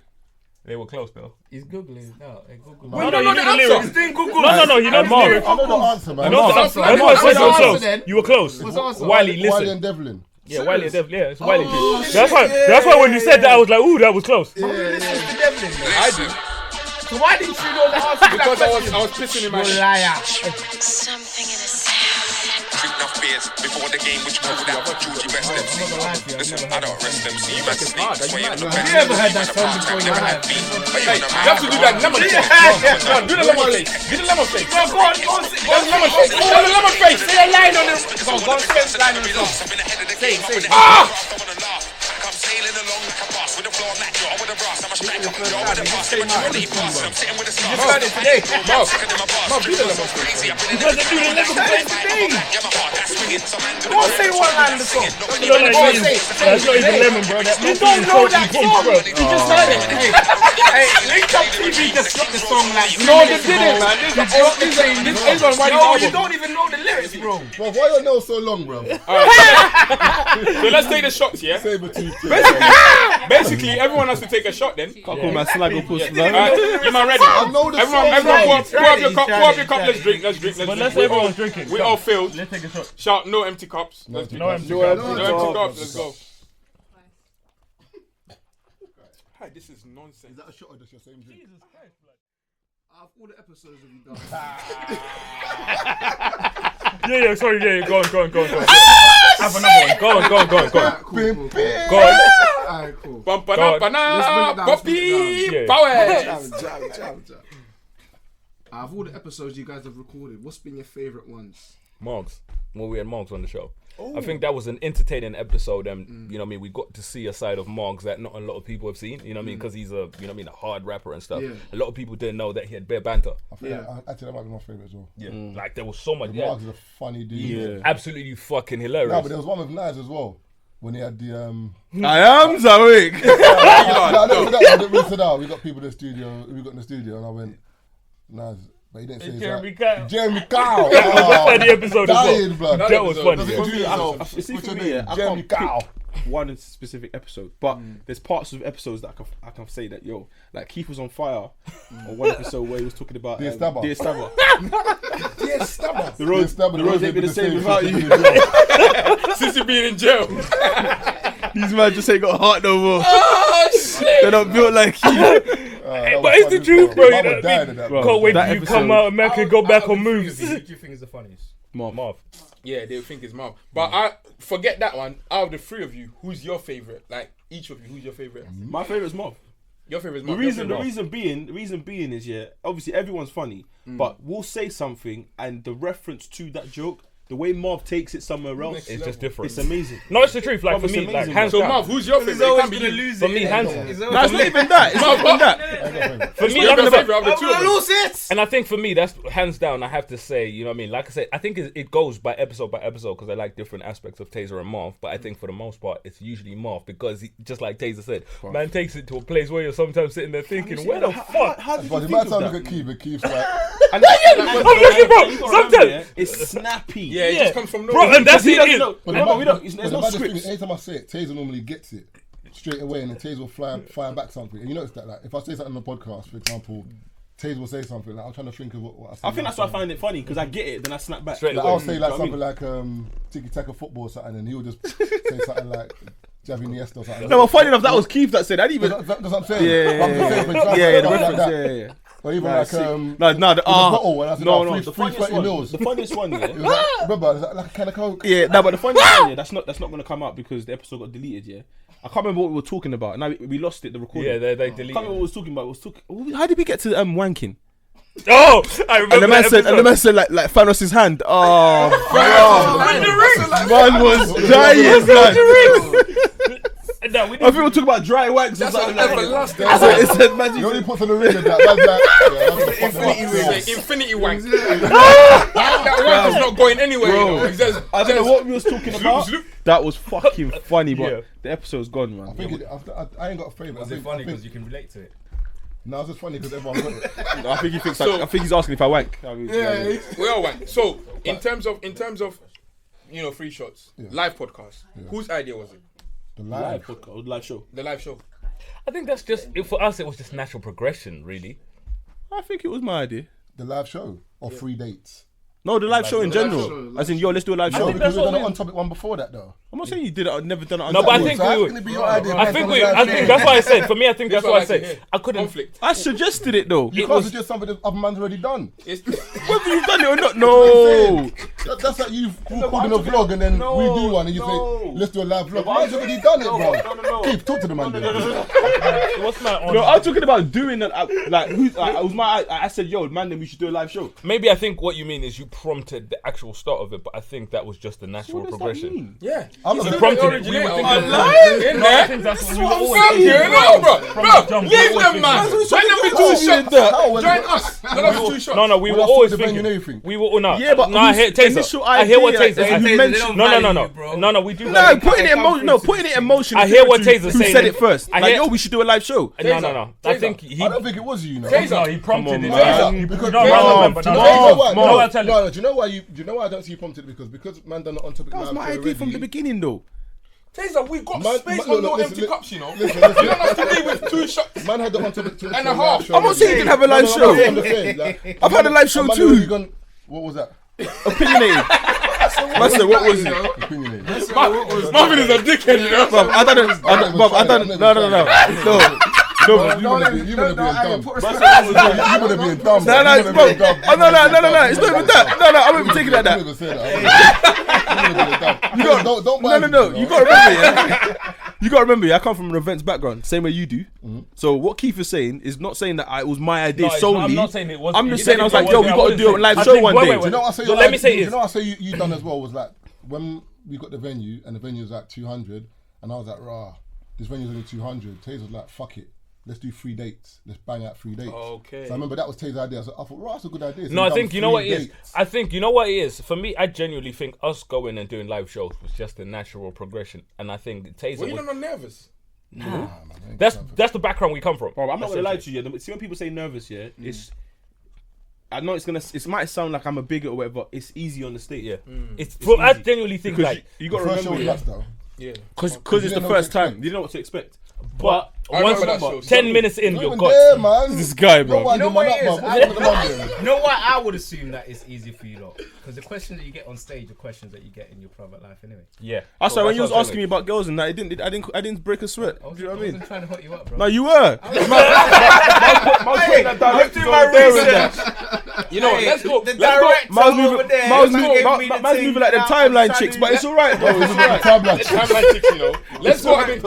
Speaker 6: They were close though.
Speaker 5: He's googling now. Google.
Speaker 4: Wait,
Speaker 6: No,
Speaker 4: no,
Speaker 6: you
Speaker 4: the
Speaker 6: knew the lyrics.
Speaker 4: answer.
Speaker 6: No, you know the lyrics.
Speaker 7: I know the answer, man.
Speaker 6: No,
Speaker 4: That's
Speaker 6: that's why I said you were
Speaker 5: What's the
Speaker 6: close.
Speaker 5: answer then?
Speaker 6: You were close.
Speaker 5: What's the answer?
Speaker 6: Wiley,
Speaker 7: Wiley
Speaker 6: listen.
Speaker 7: and Devlin.
Speaker 6: Yeah, Wiley and Devlin. Yeah, it's Wiley. That's why when you said that, I was like, ooh, that was close.
Speaker 4: I do.
Speaker 5: So why didn't you know the answer to that
Speaker 4: Because
Speaker 5: question?
Speaker 4: I was pissing in my
Speaker 5: You're a
Speaker 4: head.
Speaker 5: liar.
Speaker 10: something in a sound.
Speaker 9: Drink enough beers before the game, which call that Judy best MC. Listen, I don't rest them, see you man sleep. Sway on the bed.
Speaker 5: You ever heard that song before in your
Speaker 9: Never
Speaker 5: life?
Speaker 9: had beef, but you
Speaker 4: Hey,
Speaker 9: wanna
Speaker 4: you have to do that lemon face. Go on, do the lemon face. Do the lemon face.
Speaker 5: Go on,
Speaker 4: Do the lemon face. Do the lemon face. Say a line on it.
Speaker 5: Go on, say a line on the song.
Speaker 9: I've been ahead of the game.
Speaker 5: say.
Speaker 9: I wanna laugh. Come sailing along like a boss with a floor mat, jaw with a brass. I'm a striker, jaw with a boss. I'm a really boss. I'm sitting with a star.
Speaker 5: You heard it today.
Speaker 4: Mouth.
Speaker 9: Sicker than my boss.
Speaker 4: Mouth, do the lemon face.
Speaker 9: Crazy, I've been in
Speaker 6: Because they do the lemon face today.
Speaker 9: Yeah, my heart, that's swinging. Some man
Speaker 5: Go on, say one line of the song.
Speaker 6: You know that means- That's not even lemon, bro. That
Speaker 5: You don't know that song. You just heard it. Hey, Link Up TV just dropped the song like.
Speaker 4: No, they didn't, man. This is on Wiley's
Speaker 5: No, you
Speaker 4: album.
Speaker 5: don't even know the lyrics, bro.
Speaker 7: Bro, why your nails so long, bro?
Speaker 4: So let's take the shots, yeah?
Speaker 7: Saber tooth.
Speaker 4: Basically, everyone has to take a shot then.
Speaker 2: Can't call my slag or puss,
Speaker 4: You man ready?
Speaker 7: I know the
Speaker 4: Everyone,
Speaker 7: song.
Speaker 4: pour up your cup, pour up your cup. Let's drink.
Speaker 6: But let's everyone's drinking.
Speaker 4: We all filled.
Speaker 6: Let's take a shot.
Speaker 4: Shout no empty cups. Let's do
Speaker 6: No
Speaker 4: that.
Speaker 6: empty
Speaker 3: No,
Speaker 6: cups.
Speaker 3: no,
Speaker 4: No empty cups. Let's go. Hi, this is nonsense.
Speaker 7: Is that a shot or just your same drink?
Speaker 3: Out of all the episodes have you done?
Speaker 6: Yeah, sorry, go on. Have another one. Go on.
Speaker 3: Alright, cool.
Speaker 6: Go on.
Speaker 3: Alright, cool.
Speaker 4: Bump
Speaker 6: God.
Speaker 3: Let's bring
Speaker 4: banana,
Speaker 3: it down,
Speaker 4: puppy,
Speaker 6: Yeah.
Speaker 4: power.
Speaker 3: Jab. Out of all the episodes you guys have recorded, what's been your favourite ones?
Speaker 6: Monks. When we had Monks on the show. I think that was an entertaining episode, and you know what I mean, we got to see a side of Monks that not a lot of people have seen, you know what I mean, because he's a, you know what I mean, a hard rapper and stuff.
Speaker 3: Yeah.
Speaker 6: A lot of people didn't know that he had bare banter.
Speaker 7: I feel like, actually, that might be my favourite as well.
Speaker 6: Yeah. Like there was so much,
Speaker 7: Mark's is a funny dude.
Speaker 2: Yeah.
Speaker 6: absolutely fucking hilarious.
Speaker 7: No, but there was one with Nice as well. When he had the
Speaker 2: I am Zawik.
Speaker 7: we got people in the studio. We got in the studio, and I went, Nice. But he didn't say
Speaker 6: Jeremy
Speaker 7: that.
Speaker 6: Kyle.
Speaker 7: Jeremy Kyle.
Speaker 6: That was a funny episode as
Speaker 7: Dying,
Speaker 6: well.
Speaker 7: blood.
Speaker 6: That was funny.
Speaker 7: Does it
Speaker 6: Yeah.
Speaker 7: do yourself?
Speaker 2: You see,
Speaker 7: What's
Speaker 2: for
Speaker 7: your
Speaker 2: me,
Speaker 7: name?
Speaker 2: I
Speaker 7: Jeremy
Speaker 2: can't
Speaker 7: Kyle.
Speaker 2: pick one specific episode, but there's parts of episodes that I can say that like Keith was on fire on one episode where he was talking about
Speaker 7: Dear Stabber.
Speaker 2: Dear Stabber.
Speaker 7: Dear Stabber.
Speaker 2: The roads ain't been the same without you.
Speaker 4: Since you being in jail.
Speaker 2: These man just ain't got a heart no more.
Speaker 4: Oh shit.
Speaker 2: They're not built like you.
Speaker 6: But it's the truth, bro. You know what I mean?
Speaker 2: Bro,
Speaker 6: Can't wait
Speaker 2: that
Speaker 6: till you
Speaker 2: episode-
Speaker 6: come out and Mac and go back on moves.
Speaker 5: Who do you think is the funniest?
Speaker 6: Marv.
Speaker 4: Yeah, they think it's Marv. But I forget that one. Out of the three of you, who's your favorite? Like each of you, who's your favorite?
Speaker 2: My favourite's Marv.
Speaker 4: Your favorite is
Speaker 2: The
Speaker 4: Marv.
Speaker 2: reason being is obviously everyone's funny, but we'll say something and the reference to that joke the way Marv takes it somewhere else,
Speaker 6: It's just different.
Speaker 2: it's amazing.
Speaker 6: No, it's the truth. Like, for
Speaker 2: It's
Speaker 6: me, like,
Speaker 2: amazing,
Speaker 6: hands
Speaker 4: So
Speaker 6: down.
Speaker 4: Marv, who's your favorite? It can't be you.
Speaker 6: For me, hands down.
Speaker 2: No, it's not even that. It's not even that.
Speaker 6: For me,
Speaker 4: You're
Speaker 6: like,
Speaker 4: the favorite of the two of them.
Speaker 6: and I think for me, that's hands down. I have to say, you know what I mean? Like I said, I think it goes by episode because I like different aspects of Taser and Marv. But I think for the most part, it's usually Marv because, just like Taser said, man takes it to a place where you're sometimes sitting there thinking, where the fuck?
Speaker 2: How did you
Speaker 7: But the
Speaker 2: think
Speaker 7: amount of
Speaker 2: of
Speaker 7: time
Speaker 2: that?
Speaker 7: look at Keith, and Keith's like,
Speaker 6: I'm looking, bro. Sometimes,
Speaker 2: It's snappy.
Speaker 4: Yeah, it just comes from
Speaker 6: bro,
Speaker 4: nowhere.
Speaker 6: and that's
Speaker 2: He
Speaker 6: it.
Speaker 2: doesn't know.
Speaker 7: but
Speaker 2: Remember, we don't.
Speaker 7: but
Speaker 2: There's
Speaker 7: the
Speaker 2: no
Speaker 7: baddest thing
Speaker 2: scripts.
Speaker 7: is, every time I say it, Taser normally gets it straight away, and then Taser will fire back something. And you notice that, like, if I say something on the podcast, for example, Taser will say something. Like, I'm trying to think of what I say.
Speaker 2: I think that's why I find it funny because I get it, then I snap back.
Speaker 6: Straight
Speaker 7: Like,
Speaker 6: away.
Speaker 7: I'll say like
Speaker 2: Do you know
Speaker 7: something like Tiki Taka football or something, and he'll just say something like Javi Iniesta or something.
Speaker 2: No, but funny enough, that was Keith that said. I didn't even.
Speaker 7: That's what I'm saying.
Speaker 2: Yeah,
Speaker 7: I'm just saying, for example,
Speaker 2: the
Speaker 7: something like
Speaker 2: reference.
Speaker 7: that.
Speaker 2: Yeah.
Speaker 7: Or even
Speaker 2: Nah,
Speaker 7: like
Speaker 2: sick.
Speaker 7: the
Speaker 2: the
Speaker 7: bottle, and I said,
Speaker 2: no,
Speaker 7: no,
Speaker 2: the
Speaker 7: free
Speaker 2: funniest
Speaker 7: 30
Speaker 2: one.
Speaker 7: mils.
Speaker 2: The funniest one,
Speaker 7: It
Speaker 2: yeah.
Speaker 7: was like, remember, it's like a can of Coke.
Speaker 2: Yeah, no, but the funniest one, yeah, that's not gonna come out because the episode got deleted. Yeah, I can't remember what we were talking about. Now we lost it. The recording.
Speaker 6: Yeah, they
Speaker 2: I can't
Speaker 6: deleted.
Speaker 2: remember what we was talking about. How did we get to wanking?
Speaker 6: Oh, I remember.
Speaker 2: And the man
Speaker 6: that
Speaker 2: said,
Speaker 6: episode.
Speaker 2: like Thanos' hand. Oh,
Speaker 6: Bring the rings.
Speaker 2: man was dying, man.
Speaker 6: No, we
Speaker 2: I think we were talking about dry wax or
Speaker 4: That's
Speaker 2: something
Speaker 4: an
Speaker 2: like that.
Speaker 4: everlasting.
Speaker 2: It said magic.
Speaker 7: You only put on the ring of that. That's
Speaker 4: Infinity
Speaker 7: like,
Speaker 4: wank. Infinity wank. That wank is not going anywhere.
Speaker 2: Bro.
Speaker 4: You know? It's just,
Speaker 2: I don't know what we was talking about.
Speaker 4: zoop.
Speaker 2: That was fucking funny, but
Speaker 6: Yeah.
Speaker 2: the episode's gone, man.
Speaker 7: I think I ain't got a favourite.
Speaker 5: Was it funny because you can relate to it?
Speaker 7: No, it's just funny because everyone got it.
Speaker 2: I think he thinks.
Speaker 4: So-
Speaker 2: I think he's asking if I wank.
Speaker 4: We all wank. So in terms of 3shots live podcast. Whose idea was it?
Speaker 7: The
Speaker 2: Live
Speaker 7: live.
Speaker 2: podcast, live show.
Speaker 4: The live show.
Speaker 6: I think that's just for us. It was just natural progression, really.
Speaker 2: I think it was my idea.
Speaker 7: The live show or free dates.
Speaker 2: No, the live show in
Speaker 3: The live
Speaker 2: general.
Speaker 3: show,
Speaker 2: As in, yo, let's do a live
Speaker 7: No,
Speaker 2: show.
Speaker 6: think
Speaker 7: because
Speaker 6: that's
Speaker 7: we've
Speaker 6: what
Speaker 7: done
Speaker 6: we-
Speaker 7: an on topic one before that though.
Speaker 2: I'm not saying you did it. I've never done it.
Speaker 6: No, but I
Speaker 7: So
Speaker 6: think
Speaker 7: that's
Speaker 6: we would.
Speaker 7: gonna be your idea.
Speaker 6: I think that's why I said. For me, I think
Speaker 4: This
Speaker 6: that's why I
Speaker 4: what I like to
Speaker 6: said.
Speaker 4: hear.
Speaker 6: I couldn't.
Speaker 4: Conflict.
Speaker 2: I suggested it though.
Speaker 7: You can't suggest something that other man's already done.
Speaker 4: It's
Speaker 2: Whether you've done it or not, no.
Speaker 7: That's like you recording a vlog and then we do one and you say, let's do a live vlog. Man's already done it, bro. Keith, talk to the man.
Speaker 6: What's my on?
Speaker 2: No, I'm talking about doing it. Like, it was my. I said, yo, man, then we should do a live show.
Speaker 6: Maybe I think what you mean is you prompted the actual start of it, but I think that was just the natural
Speaker 2: What does that
Speaker 6: progression.
Speaker 2: mean?
Speaker 4: yeah.
Speaker 7: I'm
Speaker 4: He's
Speaker 7: not
Speaker 4: the
Speaker 6: prompted it.
Speaker 4: originator.
Speaker 6: We were
Speaker 4: I'm
Speaker 6: thinking-
Speaker 4: lying in
Speaker 6: No, I
Speaker 4: there.
Speaker 6: think that's
Speaker 4: This
Speaker 6: what
Speaker 4: is
Speaker 6: we
Speaker 4: what
Speaker 6: were
Speaker 4: I'm
Speaker 6: always
Speaker 4: saying.
Speaker 6: thinking.
Speaker 4: No, bro.
Speaker 6: From the
Speaker 4: Bro,
Speaker 6: jump,
Speaker 4: leave
Speaker 6: we were
Speaker 4: them, man.
Speaker 6: thinking-
Speaker 4: Join them with 2shots. Join us. Let us do 2shots.
Speaker 6: No, we were
Speaker 7: Well, that's
Speaker 6: always
Speaker 7: the venue
Speaker 6: thinking.
Speaker 7: and everything.
Speaker 6: We were no.
Speaker 2: Yeah, but
Speaker 6: no, I hear
Speaker 2: whose
Speaker 6: Taser.
Speaker 2: initial
Speaker 6: I hear what
Speaker 2: idea
Speaker 6: Taser
Speaker 2: and
Speaker 6: said.
Speaker 2: you mentioned-
Speaker 6: No. We do.
Speaker 2: No, putting it in motion.
Speaker 6: I hear what Taser's
Speaker 2: Who
Speaker 6: saying.
Speaker 2: said it first?
Speaker 6: I
Speaker 2: Like,
Speaker 6: hear-
Speaker 2: yo, we should do a live show.
Speaker 6: No. I
Speaker 4: Taser.
Speaker 6: think he.
Speaker 7: I don't think it was you, know.
Speaker 4: Taser.
Speaker 6: No, he prompted
Speaker 2: Come
Speaker 6: it.
Speaker 2: on, man.
Speaker 6: He-
Speaker 7: Because-
Speaker 6: No,
Speaker 7: Mom,
Speaker 6: rather than-
Speaker 7: do you
Speaker 6: no,
Speaker 7: know what?
Speaker 6: no,
Speaker 7: No,
Speaker 6: I'll tell you.
Speaker 7: no, do you know why you don't see you prompted it? Because man done it on topic.
Speaker 2: That was
Speaker 7: live
Speaker 2: my
Speaker 7: show
Speaker 2: idea from
Speaker 7: already.
Speaker 2: the beginning, though.
Speaker 4: Taser, we got
Speaker 7: Man-
Speaker 4: space
Speaker 7: man-
Speaker 4: on
Speaker 7: no,
Speaker 4: no
Speaker 7: listen,
Speaker 4: empty cups, you know.
Speaker 7: listen.
Speaker 4: You don't have to be with 2shots.
Speaker 7: Man had the on topic to
Speaker 4: And a half.
Speaker 7: show
Speaker 2: I'm not saying you didn't have a live
Speaker 7: No,
Speaker 2: show.
Speaker 7: I'm just saying, like,
Speaker 2: I've had a live show
Speaker 7: man
Speaker 2: too.
Speaker 7: already gone- What was that?
Speaker 2: Opinionated. I said, what was it?
Speaker 7: Opinionated.
Speaker 4: Marvin is a dickhead, you know.
Speaker 2: Bruv, I done. No.
Speaker 7: You wanna be dumb. You wanna be dumb.
Speaker 2: No, it's not even that. No, I won't be taking it like that. No. You gotta remember, yeah. You gotta remember, yeah. I come from an events background, same way you do. So what Keith is saying is not saying that it was my idea
Speaker 6: No, it's
Speaker 2: solely.
Speaker 6: not- I'm not saying it was.
Speaker 2: I'm just saying I was like, yo, we gotta do a live show one day.
Speaker 7: Do you know what I say?
Speaker 6: So let me say
Speaker 7: you
Speaker 6: this.
Speaker 7: know what I say you done as well was like when we got the venue and the venue was like 200 and I was like, rah, this venue's only 200. Taser was like, fuck it. Let's do 3 dates. Let's bang out 3 dates.
Speaker 6: Okay.
Speaker 7: So I remember that was Taser's idea. So I thought, right, that's a good idea. So
Speaker 6: No,
Speaker 7: we
Speaker 6: I
Speaker 7: done
Speaker 6: think you know what
Speaker 7: 3
Speaker 6: it is.
Speaker 7: dates.
Speaker 6: I think you know what it is. For me, I genuinely think us going and doing live shows was just a natural progression, and I think Taser
Speaker 4: Were you
Speaker 6: was.
Speaker 4: not nervous?
Speaker 7: Nah, man, I ain't
Speaker 6: That's
Speaker 7: got time for
Speaker 6: that's the background we come from.
Speaker 2: Bro, I'm not gonna lie to you. See, when people say nervous, yeah, it's. I know it might sound like I'm a bigot or whatever. It's easy on the state, yeah.
Speaker 6: It's I
Speaker 2: easy.
Speaker 6: genuinely think
Speaker 2: Because
Speaker 6: like
Speaker 2: you
Speaker 7: the
Speaker 2: got to
Speaker 7: first show
Speaker 2: remember,
Speaker 7: was
Speaker 2: yeah,
Speaker 7: nuts, though.
Speaker 4: Yeah.
Speaker 2: because
Speaker 7: you
Speaker 2: it's
Speaker 7: didn't
Speaker 2: the
Speaker 7: know what
Speaker 2: first
Speaker 7: to
Speaker 2: time.
Speaker 7: expect.
Speaker 2: You didn't know what to expect.
Speaker 6: but
Speaker 4: I
Speaker 6: once
Speaker 4: remember that show.
Speaker 6: 10 minutes in,
Speaker 7: Not
Speaker 6: you're
Speaker 7: even
Speaker 6: got.
Speaker 7: there, man.
Speaker 2: This guy, bro.
Speaker 7: No,
Speaker 5: You know what it is?
Speaker 7: I'm looking at the man.
Speaker 5: You know why I would assume that it's easy for you lot? Because the questions that you get on stage are questions that you get in your private life anyway.
Speaker 6: Yeah.
Speaker 2: That's why when you was
Speaker 6: what I'm
Speaker 2: asking me about girls and that, I didn't break a sweat.
Speaker 5: I
Speaker 2: Do you know what I mean?
Speaker 5: wasn't trying to hot you up, bro.
Speaker 2: No, you were.
Speaker 4: You know what? Let's go.
Speaker 5: The
Speaker 4: Let's go.
Speaker 5: director over there.
Speaker 2: Man's
Speaker 5: gave me the
Speaker 2: moving
Speaker 5: thing
Speaker 2: like them
Speaker 5: now,
Speaker 2: timeline
Speaker 5: I'm
Speaker 2: chicks,
Speaker 5: trying
Speaker 2: but
Speaker 5: to
Speaker 2: it's alright, bro. It's alright.
Speaker 4: Timeline chicks, you know. Let's go a bit.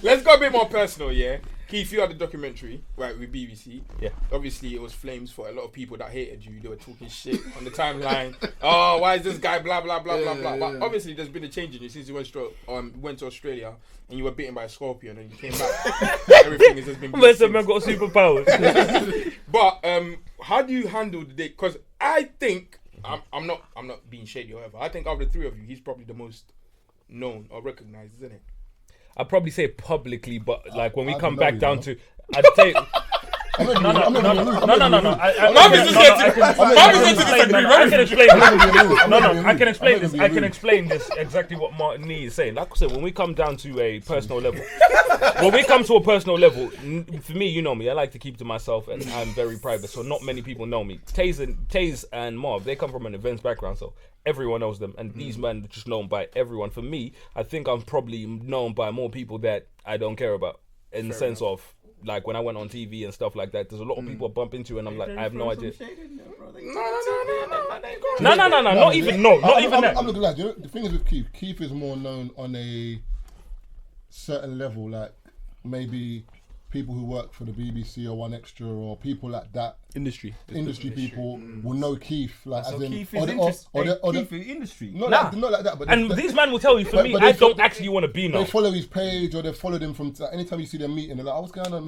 Speaker 4: Let's go a bit more personal, yeah. Keith, you had the documentary, right, with BBC.
Speaker 6: Yeah.
Speaker 4: Obviously, it was flames for a lot of people that hated you. They were talking shit on the timeline. Oh, why is this guy blah, blah, blah, blah, blah. But obviously, there's been a change in you since you went to Australia and you were bitten by a scorpion and you came back. Everything has just been good
Speaker 6: Listen,
Speaker 4: since.
Speaker 6: man, got superpowers.
Speaker 4: But how do you handle the day? Because I think, I'm not being shady or whatever. I think out of the three of you, he's probably the most known or recognized, isn't it?
Speaker 6: I'd probably say publicly, but like when we
Speaker 7: I
Speaker 6: come
Speaker 7: don't
Speaker 6: back
Speaker 7: know,
Speaker 6: down
Speaker 7: you
Speaker 6: to, I'd say
Speaker 7: I'm not gonna lose.
Speaker 6: I can explain this exactly what Martin is saying. Like I said, when we come down to a personal level, for me, you know me, I like to keep to myself and I'm very private, so not many people know me. Taze and Marv, they come from an events background, so everyone knows them, and these men are just known by everyone. For me, I think I'm probably known by more people that I don't care about, in the sense of, like when I went on TV and stuff like that, there's a lot of people I bump into and I'm like, I have no idea. No, not even that.
Speaker 7: I'm looking like, you know, the thing is with Keith is more known on a certain level, like maybe people who work for the BBC or One Extra or people like that.
Speaker 2: Industry
Speaker 7: people will know Keith, like
Speaker 5: So
Speaker 7: as in
Speaker 5: Keith
Speaker 7: or
Speaker 5: is
Speaker 7: the
Speaker 5: industry.
Speaker 7: not like that. But
Speaker 6: And these men will tell you, for me,
Speaker 7: but
Speaker 6: I
Speaker 7: they
Speaker 6: don't
Speaker 7: fo-
Speaker 6: actually want to be known.
Speaker 7: they follow his page or they followed him from like, anytime you see them meeting, they're like, oh, what's going on?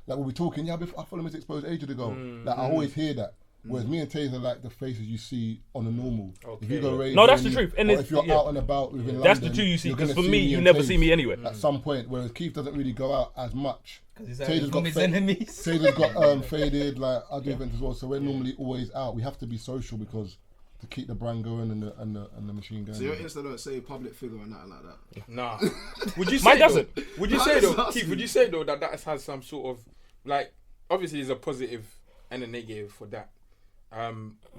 Speaker 7: Like we'll be talking, I followed Mr. Exposed ages ago. Like I always hear that. Whereas me and Taze are like the faces you see on a normal. If you go raving,
Speaker 6: No, that's the truth. And
Speaker 7: or
Speaker 6: it's-
Speaker 7: if you're
Speaker 6: yeah.
Speaker 7: out and about within London,
Speaker 6: That's the truth you see,
Speaker 7: you're
Speaker 6: because
Speaker 7: gonna
Speaker 6: for me,
Speaker 7: see
Speaker 6: you
Speaker 7: and
Speaker 6: never
Speaker 7: Taze
Speaker 6: see me anywhere.
Speaker 7: at some point. Whereas Keith doesn't really go out as much.
Speaker 5: He's
Speaker 7: Taze has
Speaker 5: from his enemies.
Speaker 7: Taze has got faded. Like I do events as well, so we're normally always out. We have to be social because to keep the brand going and the machine going.
Speaker 3: So your Insta don't say public figure or nothing like that.
Speaker 4: Nah. Would you say
Speaker 6: Mine
Speaker 4: though?
Speaker 6: doesn't.
Speaker 4: Would you
Speaker 3: Mine
Speaker 4: say though,
Speaker 3: doesn't.
Speaker 4: Keith? Would you say though that has some sort of like obviously there's a positive and a negative for that.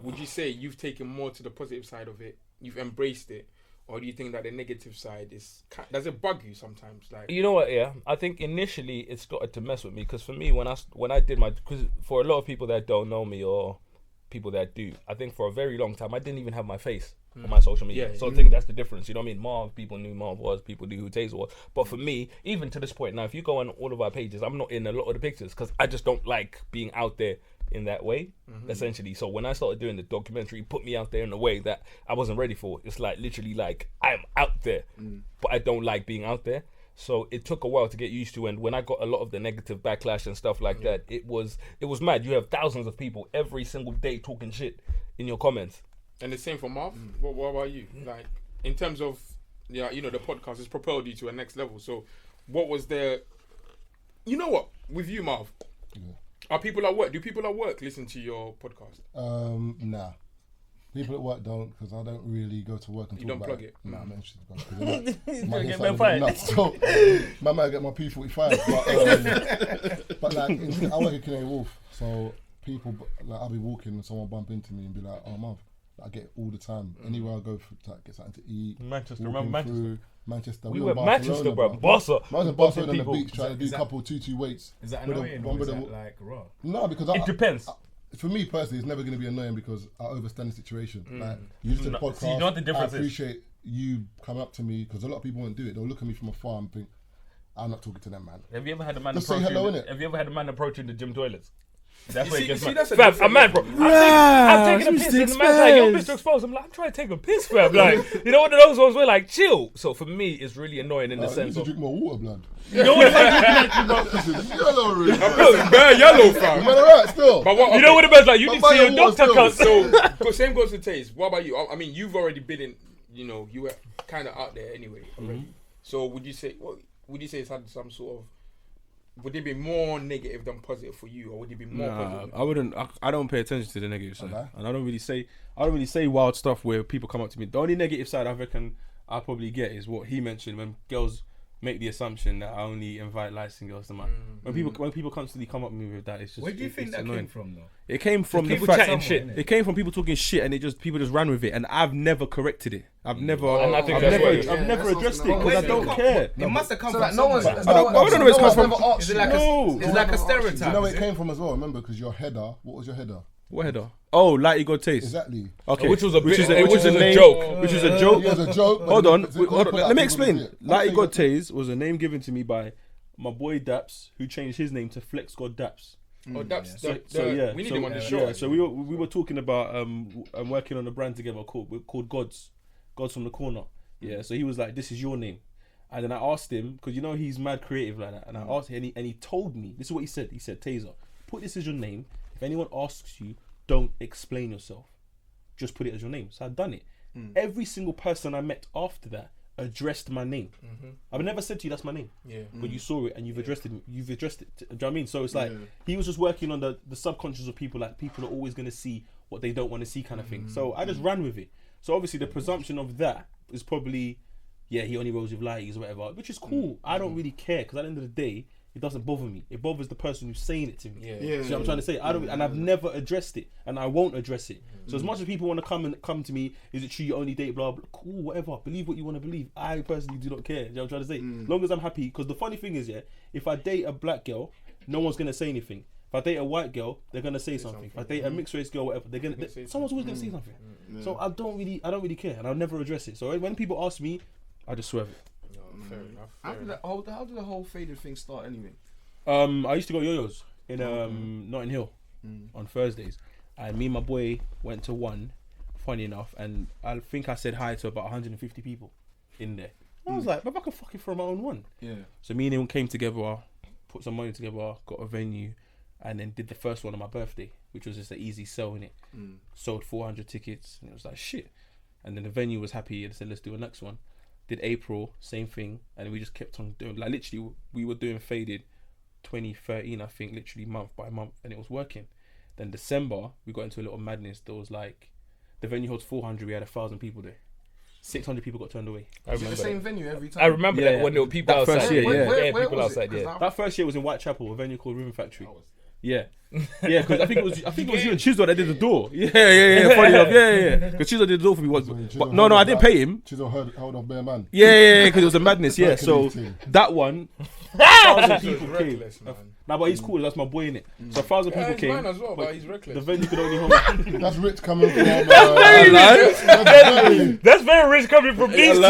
Speaker 4: Would you say you've taken more to the positive side of it? You've embraced it, or do you think that the negative side does it bug you sometimes? Like
Speaker 6: You know what? Yeah, I think initially it started to mess with me because for me, when I did because for a lot of people that don't know me or people that do, I think for a very long time I didn't even have my face on my social media.
Speaker 4: Yeah,
Speaker 6: so I think that's the difference. You know what I mean? Marv, people knew Marv was, people knew who Taser was. But for me, even to this point now, if you go on all of our pages, I'm not in a lot of the pictures because I just don't like being out there in that way, essentially. So when I started doing the documentary, it put me out there in a way that I wasn't ready for. It's like literally like I'm out there, but I don't like being out there. So it took a while to get used to, and when I got a lot of the negative backlash and stuff like that, it was mad. You have thousands of people every single day talking shit in your comments.
Speaker 4: and the same for Marv. What about you? Like in terms of the podcast has propelled you to a next level. So what was there? You know what? With you, Marv. Are people at work? Do people at work listen to your podcast?
Speaker 7: Nah. People at work don't, because I don't really go to work and
Speaker 4: You
Speaker 7: talk
Speaker 4: don't
Speaker 7: about
Speaker 4: plug it?
Speaker 7: Nah, I'm not interested about it.
Speaker 6: He's
Speaker 7: Might
Speaker 6: gonna
Speaker 7: get
Speaker 6: get
Speaker 7: something
Speaker 6: fired.
Speaker 7: nuts. So, might get my P45. But like, I work at Canary Wharf, so people, like, I'll be walking and someone bump into me and be like, oh, Marv. I get it all the time. Anywhere I go to like, get something to eat.
Speaker 6: Manchester,
Speaker 7: walking
Speaker 6: remember Manchester?
Speaker 7: through Manchester.
Speaker 6: We
Speaker 7: were
Speaker 6: were
Speaker 7: in
Speaker 6: Manchester, bro.
Speaker 7: Barcelona,
Speaker 6: Barca.
Speaker 7: I was in
Speaker 6: Bumping
Speaker 7: Barcelona on the
Speaker 6: people.
Speaker 7: beach trying to do
Speaker 5: Is
Speaker 7: a
Speaker 5: that-
Speaker 7: couple 2-2 weights.
Speaker 5: Is that
Speaker 7: with
Speaker 5: annoying
Speaker 7: one
Speaker 5: or is
Speaker 7: with
Speaker 5: that
Speaker 7: the-
Speaker 5: like raw?
Speaker 7: No, because
Speaker 6: It depends.
Speaker 7: for me personally, it's never going to be annoying because I understand the situation. Like, you just did a podcast.
Speaker 6: See, you know what the difference
Speaker 7: I
Speaker 6: is?
Speaker 7: appreciate you come up to me because a lot of people won't do it. They'll look at me from afar and think, I'm not talking to them, man.
Speaker 6: Have you ever had a man
Speaker 7: Just say
Speaker 6: approaching?
Speaker 7: hello, innit?
Speaker 6: Have you ever had a man approaching the gym toilets? That's
Speaker 4: You
Speaker 6: where
Speaker 4: see-
Speaker 6: it gets
Speaker 4: you see,
Speaker 6: mad.
Speaker 4: that's a
Speaker 6: Fam,
Speaker 4: different
Speaker 6: I'm mad, bro. I'm taking a piss, and the man's like, "Yo, Mr. Exposed." I'm like, I'm trying to take a piss, fam. Like, you know, one of those ones where like, chill. So for me, it's really annoying in the
Speaker 7: You need
Speaker 6: sense
Speaker 7: to
Speaker 6: of,
Speaker 7: drink more water, blood.
Speaker 6: you know what it is?
Speaker 7: This is yellow, really.
Speaker 4: Bare yellow, fam.
Speaker 7: Man, alright, still.
Speaker 4: But what?
Speaker 6: You know what it is? Like, you
Speaker 7: But
Speaker 6: need to see
Speaker 7: buy
Speaker 6: your
Speaker 7: your water
Speaker 6: doctor,
Speaker 7: still.
Speaker 6: cuz.
Speaker 4: So same goes to Taze. What about you? I mean, you've already been in. You were kind of out there anyway already. So would you say? Would you say it's had some sort of? Would it be more negative than positive for you, or would it be more
Speaker 2: Nah,
Speaker 4: positive?
Speaker 2: I wouldn't. I don't pay attention to the negative side,
Speaker 7: Okay.
Speaker 2: and I don't really say wild stuff where people come up to me. The only negative side I reckon I probably get is what he mentioned when girls make the assumption that I only invite light-skinned girls to my. When people constantly come up to me with that, it's just.
Speaker 5: Where do you think
Speaker 2: it's
Speaker 5: that
Speaker 2: annoying.
Speaker 5: came from, though?
Speaker 2: It came from the
Speaker 6: people
Speaker 2: fact
Speaker 6: chatting shit.
Speaker 2: It came from people talking shit, and people just ran with it, and I've never corrected it. I've never.
Speaker 6: And I think
Speaker 2: I've
Speaker 6: that's
Speaker 2: never.
Speaker 6: what it is.
Speaker 2: I've never
Speaker 3: that's
Speaker 2: addressed it
Speaker 3: what's
Speaker 2: because I
Speaker 3: going on.
Speaker 2: don't care.
Speaker 5: It must have come
Speaker 8: So
Speaker 5: from
Speaker 8: like no one's.
Speaker 5: somewhere.
Speaker 2: I don't know where it's come from.
Speaker 5: Is it like
Speaker 2: No.
Speaker 5: Is it like a
Speaker 7: Do
Speaker 5: stereotype?
Speaker 7: you know where
Speaker 5: is
Speaker 7: it
Speaker 5: it?
Speaker 7: came from as well? Remember, because your header, what was your header?
Speaker 2: What header? Oh, Lighty God Taste.
Speaker 7: Exactly.
Speaker 2: Okay.
Speaker 6: Which was a
Speaker 2: which
Speaker 6: bit-
Speaker 2: is a,
Speaker 6: which
Speaker 2: which is
Speaker 6: was
Speaker 2: a
Speaker 6: a
Speaker 2: name,
Speaker 6: joke.
Speaker 2: which is a joke.
Speaker 7: It was a joke. but
Speaker 2: Hold on,
Speaker 7: it's a
Speaker 2: hold on.
Speaker 7: compliment
Speaker 2: Let me
Speaker 7: out to people
Speaker 2: explain.
Speaker 7: who do it.
Speaker 2: Lighty God Taste was a name given to me by my boy Daps, who changed his name to Flex God Daps.
Speaker 4: Oh, that's we need
Speaker 2: so,
Speaker 4: him on the show.
Speaker 2: Yeah, so we were talking about working on a brand together called Gods from the Corner. Yeah, so he was like, "This is your name," and then I asked him because you know he's mad creative like that, and I asked him, and he told me this is what he said. He said, "Taser, put this as your name. If anyone asks you, don't explain yourself. Just put it as your name." So I've done it. Every single person I met after that addressed my name. I've never said to you that's my name. But you saw it and you've addressed it. Do you know what I mean? So it's like he was just working on the subconscious of people. Like people are always going to see what they don't want to see, kind of thing. So I just ran with it. So obviously the presumption of that is probably, he only rolls with lighties or whatever, which is cool. I don't really care because at the end of the day, it doesn't bother me. It bothers the person who's saying it to me. See what I'm trying to say? I don't, and I've never addressed it, and I won't address it. So as much as people want to come to me, is it true you only date blah blah? Cool, whatever. Believe what you want to believe. I personally do not care. You know what I'm trying to say? As long as I'm happy. Because the funny thing is, if I date a black girl, no one's gonna say anything. If I date a white girl, they're gonna say something. If I date a mixed race girl, whatever, someone's always gonna say something. So I don't really care, and I'll never address it. So when people ask me, I just swerve it.
Speaker 4: Fair enough.
Speaker 3: How did the whole faded thing start anyway?
Speaker 2: I used to go yo-yos in Notting Hill on Thursdays, and me and my boy went to one. Funny enough, and I think I said hi to about 150 people in there. I was like, maybe I can fucking throw my own one.
Speaker 3: Yeah.
Speaker 2: So me and him came together, put some money together, got a venue, and then did the first one on my birthday, which was just an easy sell in it. Sold 400 tickets, and it was like shit. And then the venue was happy and said, let's do a next one. Did April, same thing, and we just kept on doing. Like literally, we were doing faded 2013, I think, literally month by month, and it was working. Then December, we got into a little madness. There was like, the venue holds 400. We had 1,000 people there. 600 people got turned away.
Speaker 3: Is it the same venue every time?
Speaker 6: I remember that when there were people
Speaker 2: that
Speaker 6: outside.
Speaker 2: First year,
Speaker 3: Where
Speaker 6: people
Speaker 3: was
Speaker 6: outside.
Speaker 3: it?
Speaker 6: Yeah,
Speaker 2: that first year was in Whitechapel, a venue called Rhythm Factory. Yeah, because I think it was you and Chisel that did the door. Yeah. Funny enough, yeah. Because Chisel did the door for me once, but no, I didn't pay him.
Speaker 7: Chisel held off bare man.
Speaker 2: Yeah, because it was a madness. Yeah, so that one, 1,000 people came. Nah, but he's cool. That's my boy in it. So 1,000 people came.
Speaker 4: Mine as well, but he's reckless.
Speaker 2: The venue could only hold.
Speaker 7: That's rich coming from.
Speaker 6: that's very rich coming from these two.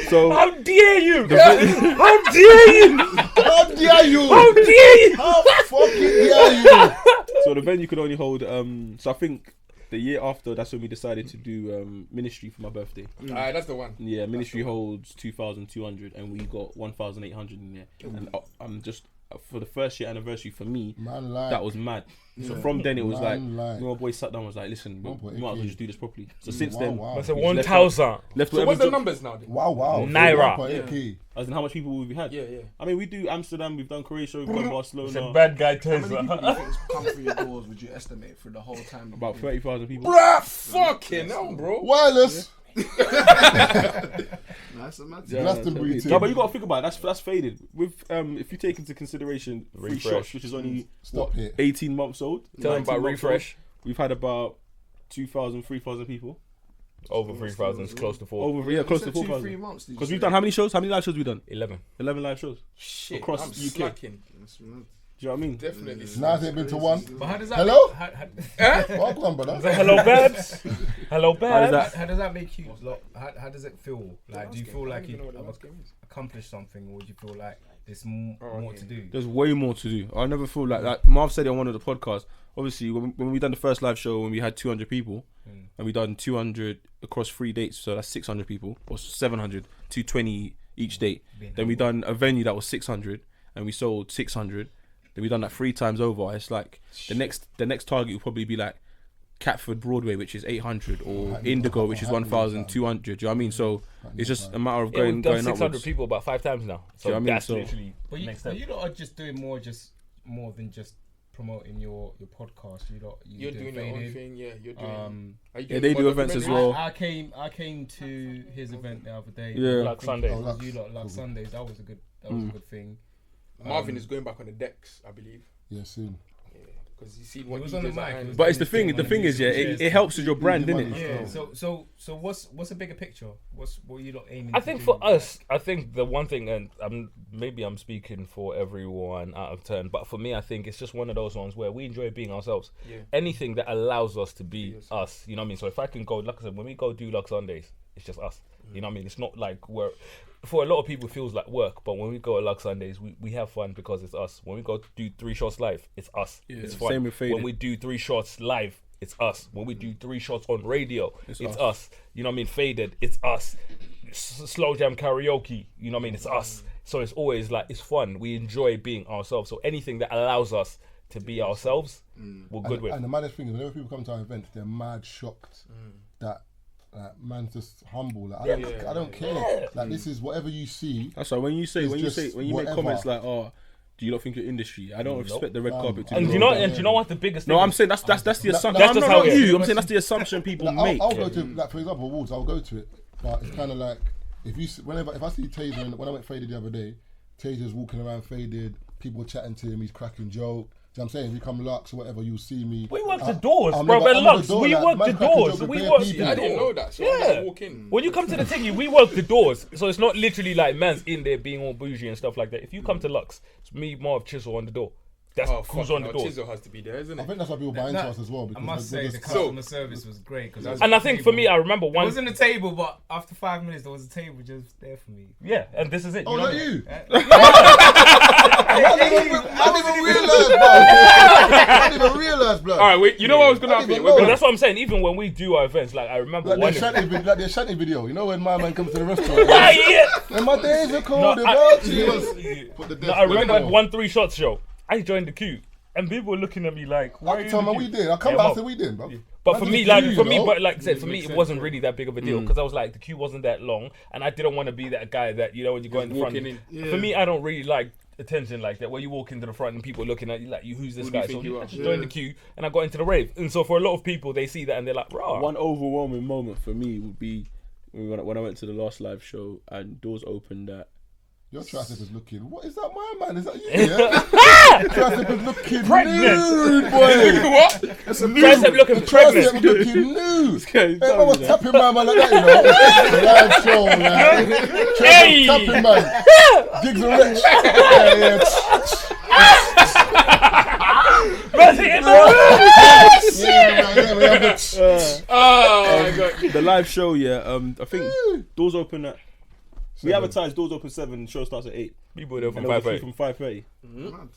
Speaker 2: So
Speaker 6: how dare you? How dare you?
Speaker 7: How dare you?
Speaker 6: How dare you?
Speaker 7: How fucking dare you?
Speaker 2: So the venue could only hold. So I think the year after, that's when we decided to do Ministry for my birthday.
Speaker 4: That's the one.
Speaker 2: Yeah, Ministry holds 2,200, and we got 1,800 in there. And I'm just for the first year anniversary for me, that was mad. So from then it was like, my boy sat down and was like, listen, we might as well just do this properly. So since then,
Speaker 6: that's a 1,000.
Speaker 4: So what's the numbers now then?
Speaker 7: Wow.
Speaker 6: Naira.
Speaker 2: As in how much people we've had?
Speaker 4: Yeah.
Speaker 2: I mean, we do Amsterdam, we've done Croatia, we've done Barcelona.
Speaker 6: It's a bad guy,
Speaker 3: How many people do you
Speaker 6: Taser.
Speaker 3: think's come through your doors? Would you estimate for the whole time?
Speaker 2: About 30,000 people.
Speaker 4: Bruh, fucking hell, bro.
Speaker 7: Wireless.
Speaker 3: That's a mad.
Speaker 7: Glastonbury team.
Speaker 2: No, but you got to think about it. That's faded. With if you take into consideration 3shots, which is only
Speaker 7: Stop it.
Speaker 2: 18 months old.
Speaker 6: Tell them
Speaker 2: 19
Speaker 6: about
Speaker 2: months
Speaker 6: Refresh.
Speaker 2: old, we've had about 2,000, 3,000 people.
Speaker 6: Over 3,000, it's close to 4.
Speaker 2: Over close to
Speaker 3: 3
Speaker 2: 4,000.
Speaker 3: months.
Speaker 2: Because we've done how many shows? How many live shows we done?
Speaker 6: 11.
Speaker 2: 11 live shows
Speaker 4: Shit,
Speaker 2: across
Speaker 4: I'm
Speaker 2: UK.
Speaker 4: slacking.
Speaker 2: Do you know what I mean?
Speaker 4: Definitely.
Speaker 7: Now they've been to one.
Speaker 5: But how does that
Speaker 7: Hello?
Speaker 5: Make,
Speaker 7: Welcome, brother.
Speaker 6: Hello, Babs. Hello, Babs.
Speaker 5: how does that make you? How does it feel? Like, do you feel like you have accomplished something, or do you feel like there's more to do?
Speaker 2: There's way more to do. I never feel like Marv said it on one of the podcasts. Obviously, when we done the first live show, when we had 200 people, and we done 200 across 3 dates, so that's 600 people, or 700, 220 each date. Then we done a venue that was 600, and we sold 600. Then we done that 3 times over. It's like the next target will probably be like Catford Broadway, which is 800, or Indigo, which is 1,200. Do you know what I mean? So it's just a matter of going
Speaker 6: we've done
Speaker 2: going
Speaker 6: 600
Speaker 2: upwards.
Speaker 6: people about 5 times now. So
Speaker 2: Do you know what I mean?
Speaker 6: that's
Speaker 2: So-
Speaker 6: literally
Speaker 5: But
Speaker 6: next step.
Speaker 5: you lot are just doing more than just promoting your podcast.
Speaker 4: You're doing your own thing, yeah. You're doing. Are you
Speaker 2: Yeah,
Speaker 4: doing
Speaker 2: they
Speaker 4: more
Speaker 2: do events as
Speaker 4: documentary?
Speaker 2: well.
Speaker 5: I came to his event the other day.
Speaker 2: Yeah.
Speaker 5: I
Speaker 6: Like
Speaker 5: think
Speaker 6: Sundays.
Speaker 5: it was you lot, like Sundays. That was a good thing.
Speaker 4: Marvin is going back on the decks, I believe.
Speaker 7: Yeah, soon.
Speaker 4: Because you see
Speaker 5: He
Speaker 4: what
Speaker 5: was
Speaker 4: he
Speaker 5: on the
Speaker 4: does at
Speaker 5: mic.
Speaker 4: hand.
Speaker 2: But it's the thing is, yeah, it helps with your brand, innit?
Speaker 5: Yeah. So what's a bigger picture? What you lot aiming?
Speaker 6: I
Speaker 5: to
Speaker 6: think
Speaker 5: do?
Speaker 6: for us, I think the one thing, and maybe I'm speaking for everyone out of turn, but for me, I think it's just one of those ones where we enjoy being ourselves.
Speaker 4: Yeah.
Speaker 6: Anything that allows us to be us, you know what I mean? So if I can go, like I said, when we go do Lux Sundays, it's just us. You know what I mean? It's not like work. For a lot of people, it feels like work, but when we go to Lux Sundays, we have fun because it's us. When we go to do 3 shots live, it's us. It's fun.
Speaker 2: Same with Faded.
Speaker 6: When we do 3 shots live, it's us. When we do 3 shots on radio, it's us. You know what I mean? Faded, it's us. Slow jam karaoke, you know what I mean? It's us. So it's always like, it's fun. We enjoy being ourselves. So anything that allows us to be ourselves, we're good with.
Speaker 7: And the maddest thing is, whenever people come to our events, they're mad shocked that man's just humble. Like, I don't care. Like this is whatever you see.
Speaker 2: That's why when you make comments like, "Oh, do you not think you're industry?" I don't expect the red carpet to.
Speaker 6: And do you know what the biggest thing?
Speaker 2: No, I'm saying that's the assumption.
Speaker 6: That's just how it is.
Speaker 2: I'm saying that's the assumption people make.
Speaker 7: I'll go to, like, for example, awards. I'll go to it, but it's kind of like if I see Taser, and when I went Faded the other day, Taser's walking around Faded, people chatting to him, he's cracking joke. You know what I'm saying? If you come Lux or whatever, you'll see me.
Speaker 6: We work the doors, bro. At Lux, we work the doors. We work.
Speaker 4: I didn't know that. So I walk in.
Speaker 6: When you come to the thingy, we work the doors. So it's not literally like man's in there being all bougie and stuff like that. If you come to Lux, it's me, Marv, Chisel on the door. That's who's on the door.
Speaker 4: Chisel has to be there, isn't it?
Speaker 7: I think that's why people buy into us as well.
Speaker 5: I must say the customer service was great.
Speaker 6: And I think for me, I remember one.
Speaker 5: It wasn't a table, but after 5 minutes, there was a table just there for me.
Speaker 6: Yeah, and this is it.
Speaker 7: Oh,
Speaker 6: know
Speaker 7: not
Speaker 6: what I mean?
Speaker 7: you? I didn't even realise, blood.
Speaker 4: All right, wait. You know what I was gonna happen?
Speaker 6: But that's what I'm saying. Even when we do our events, like I remember
Speaker 7: like
Speaker 6: one.
Speaker 7: the Ashanti video. You know when my man comes to the restaurant?
Speaker 6: Yeah.
Speaker 7: And my days are cold.
Speaker 6: I remember one 3 shots show. I joined the queue, and people were looking at me like, "Why are you?"
Speaker 7: We did. I come back and said we did, bro.
Speaker 6: But for me, like I said, for me, it wasn't really that big of a deal because I was like, the queue wasn't that long, and I didn't want to be that guy that, you know, when you go in the front. For me, I don't really like attention like that, where you walk into the front and people are looking at you like, who's this guy? So I just joined the queue and I got into the rave. And so for a lot of people, they see that and they're like, rah.
Speaker 2: One overwhelming moment for me would be when I went to the last live show and doors opened at.
Speaker 7: Your tricep is looking. What is that, my man? Is that you? Yeah. Tricep is looking nude, boy.
Speaker 6: What? Tricep looking pregnant.
Speaker 7: Tricep looking nude. Hey, man was tapping my man like that, you know. Live show, man. Tricep tapping man. Gigs are rich.
Speaker 2: Oh my god. The live show, I think doors open at. We advertised doors open 7, show starts at 8.
Speaker 6: People there from 5:30.
Speaker 2: From 5:30.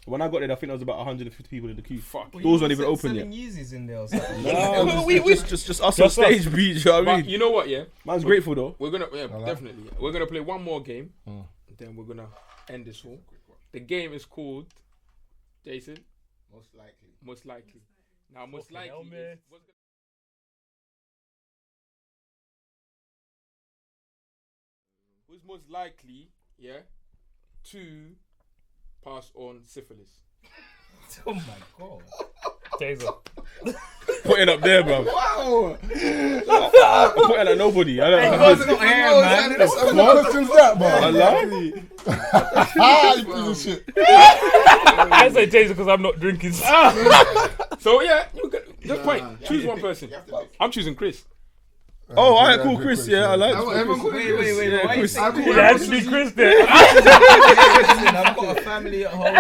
Speaker 2: When I got there, I think there was about 150 people in the queue. Doors weren't even open yet.
Speaker 5: Yeezys in there or something.
Speaker 2: No, we just us on stage, beat. You know what I mean?
Speaker 4: You know what? Yeah,
Speaker 2: man's grateful though.
Speaker 4: We're gonna definitely. We're gonna play one more game, then we're gonna end this all. The game is called Jason. Most likely. Now, most likely. Who's most likely, to pass on syphilis?
Speaker 5: Oh my god.
Speaker 6: Taser.
Speaker 2: Put it up there, bro. Wow. Put it at nobody. I don't know.
Speaker 5: It's not here, man.
Speaker 7: What question's that, bro?
Speaker 2: Unlikely.
Speaker 7: You piece of shit.
Speaker 6: I say Taser because I'm not drinking.
Speaker 4: So you good point. Choose one person. I'm choosing Chris.
Speaker 2: Oh, alright, cool, Chris. Yeah, I like.
Speaker 5: Wait.
Speaker 6: Chris. It has to be Chris there.
Speaker 5: I've got a family at home.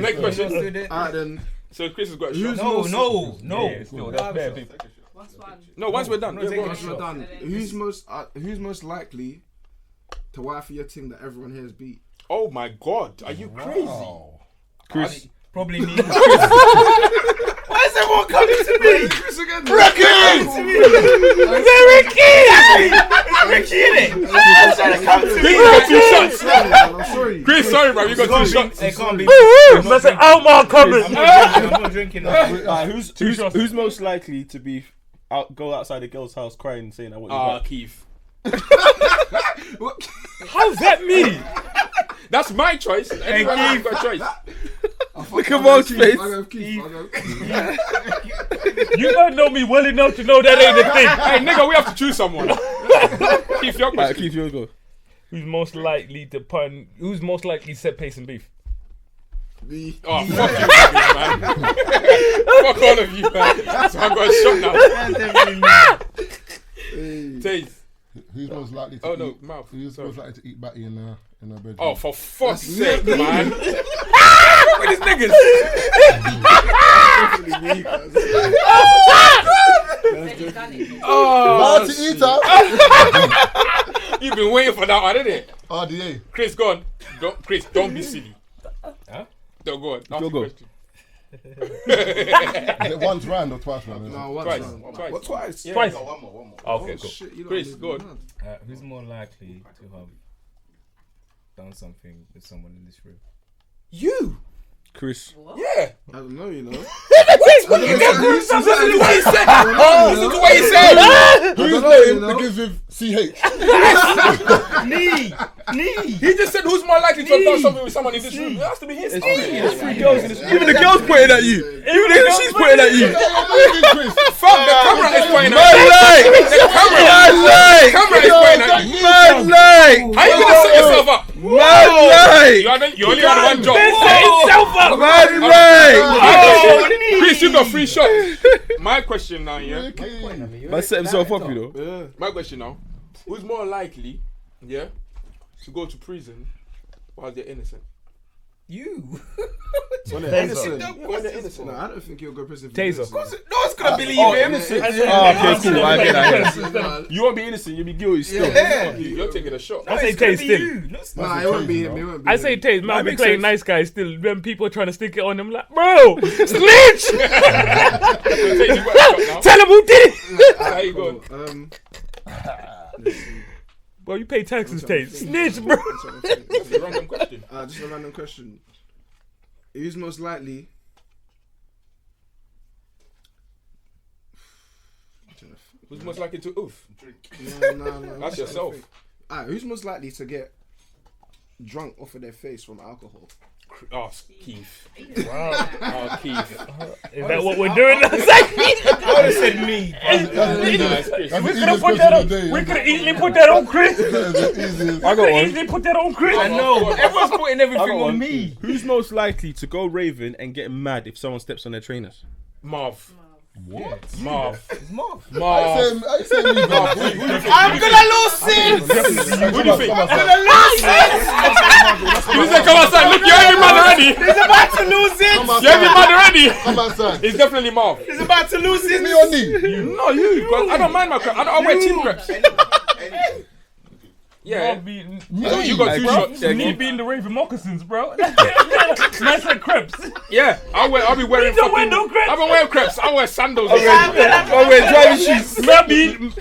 Speaker 4: Next question.
Speaker 3: Alright then.
Speaker 4: So Chris has got a shot.
Speaker 5: No.
Speaker 6: Yeah, still, that's fair, people.
Speaker 4: No, once we're done.
Speaker 3: Once we're done. Who's most likely to wifey your team that everyone here has beat?
Speaker 4: Oh my god, are you crazy?
Speaker 2: Chris.
Speaker 5: Probably me.
Speaker 3: Why is everyone coming to me? Chris again.
Speaker 5: Ricky, innit?
Speaker 3: I'm trying to come to me.
Speaker 4: You got 2 shots.
Speaker 3: I'm sorry.
Speaker 4: Chris, sorry, bro. You got 2 shots.
Speaker 5: It can't be.
Speaker 6: That's an Almar coming.
Speaker 5: I'm not drinking that.
Speaker 2: Who's most likely to be go outside a girl's house crying saying I want you back?
Speaker 4: Keith.
Speaker 6: How's that me?
Speaker 4: That's my choice. Everyone's got a choice.
Speaker 2: Look at Mark's face.
Speaker 6: You don't know me well enough to know that ain't the thing.
Speaker 4: Hey, nigga, we have to choose someone. Keith, your question.
Speaker 2: Keith, yours go.
Speaker 6: Who's most likely to pun? Who's most likely to set pace and beef?
Speaker 4: Oh, fuck you, man. Fuck all of you, man. So I got a shot now. Taze.
Speaker 7: Who's most likely to?
Speaker 4: Oh no, mouth.
Speaker 7: Who's most likely to eat Batty in her bedroom?
Speaker 4: Oh, for fuck's sake, man! Look at these niggas.
Speaker 7: Marty Eater.
Speaker 4: You've been waiting for that one, didn't it?
Speaker 7: RDA.
Speaker 4: Chris, go on. Chris, don't be silly.
Speaker 5: Huh?
Speaker 4: Don't go on. Ask
Speaker 2: Go.
Speaker 4: the question.
Speaker 7: Is it once round or twice round?
Speaker 3: No, once.
Speaker 4: Twice.
Speaker 3: round.
Speaker 4: Twice.
Speaker 3: What, twice?
Speaker 4: Yeah.
Speaker 6: Twice.
Speaker 8: One more.
Speaker 6: Okay, cool.
Speaker 3: Shit, you lot
Speaker 4: Chris,
Speaker 3: made
Speaker 4: go
Speaker 3: me
Speaker 4: on.
Speaker 3: mad.
Speaker 5: Who's more likely to have done something with someone in this room?
Speaker 4: You?
Speaker 2: Chris.
Speaker 4: Yeah.
Speaker 3: I don't know, you know.
Speaker 4: Listen to what he said. Listen to what he said.
Speaker 7: Whose
Speaker 3: know,
Speaker 7: name
Speaker 3: you know.
Speaker 7: begins with CH?
Speaker 5: Me.
Speaker 4: He just said, who's more likely to have done something with someone in this room? It has to be his.
Speaker 2: There's 3 girls in this. Even the girls pointing at you. Even she's pointing at you.
Speaker 4: Fuck, the camera is pointing
Speaker 2: Man
Speaker 4: at you.
Speaker 2: like.
Speaker 4: The camera is pointing at you.
Speaker 2: Man like.
Speaker 4: How you gonna set yourself up?
Speaker 2: Man like.
Speaker 4: You only had one job.
Speaker 2: Man like.
Speaker 4: Chris, you got 3 shots. My question now, yeah.
Speaker 2: Man set himself up, you know.
Speaker 3: Yeah.
Speaker 4: My question now. Who's more likely, yeah, to go to prison while they're innocent?
Speaker 5: You.
Speaker 3: When they're innocent.
Speaker 4: When they're innocent.
Speaker 3: No, I don't think you'll go to prison for
Speaker 6: Taser.
Speaker 3: innocent.
Speaker 5: No one's gonna believe
Speaker 2: Oh,
Speaker 5: him.
Speaker 2: innocent. Okay, cool. I get that. You won't be innocent. You'll be guilty still.
Speaker 5: Yeah.
Speaker 4: You're taking a shot.
Speaker 6: I say
Speaker 5: It's gonna
Speaker 6: Tay
Speaker 5: be
Speaker 6: still.
Speaker 5: you.
Speaker 3: Nah, it won't be him. It won't be
Speaker 6: I
Speaker 3: him.
Speaker 6: say Tay, man,
Speaker 2: That
Speaker 6: be
Speaker 2: makes
Speaker 6: playing
Speaker 2: sense.
Speaker 6: nice guy still. When people are trying to stick it on him, like, bro, snitch! Tell him who did it!
Speaker 4: How you going?
Speaker 6: Bro, you pay taxes, Tay. Snitch, bro.
Speaker 4: It's a random question.
Speaker 3: Just a random question. Who's most likely?
Speaker 4: Who's most likely to oof?
Speaker 3: No.
Speaker 4: That's yourself.
Speaker 3: Alright, who's most likely to get drunk off of their face from alcohol?
Speaker 4: Oh, Keith.
Speaker 5: Wow.
Speaker 4: Oh, Keith.
Speaker 6: Is that what we're doing?
Speaker 5: I would have said me.
Speaker 6: We could have easily put that on Chris.
Speaker 2: I got one.
Speaker 6: Easily put that on Chris.
Speaker 5: I know. Everyone's putting
Speaker 2: I
Speaker 5: everything
Speaker 2: got
Speaker 5: on
Speaker 2: one.
Speaker 5: me.
Speaker 2: Who's most likely to go raving and get mad if someone steps on their trainers?
Speaker 4: Marv.
Speaker 5: What?
Speaker 4: Marv.
Speaker 5: It's Marv.
Speaker 7: I say me, bro.
Speaker 5: I'm gonna lose it.
Speaker 4: Who do you think?
Speaker 5: I'm gonna lose it.
Speaker 4: You said come outside. Look, you're every man already.
Speaker 5: He's about to lose it.
Speaker 4: You're every man already.
Speaker 7: Come outside.
Speaker 4: It's definitely Marv.
Speaker 5: He's about to lose it.
Speaker 7: Me or knee?
Speaker 4: No, you. Because I don't mind my crap. I wear team creps. Yeah. You got 2 shots.
Speaker 6: Me being the Raven moccasins, bro. Nice like crepes.
Speaker 4: Yeah. I'll be wearing
Speaker 6: don't wear
Speaker 4: fucking.
Speaker 6: no crepes.
Speaker 4: I've been wearing crepes. I wear sandals.
Speaker 2: I wear driving shoes.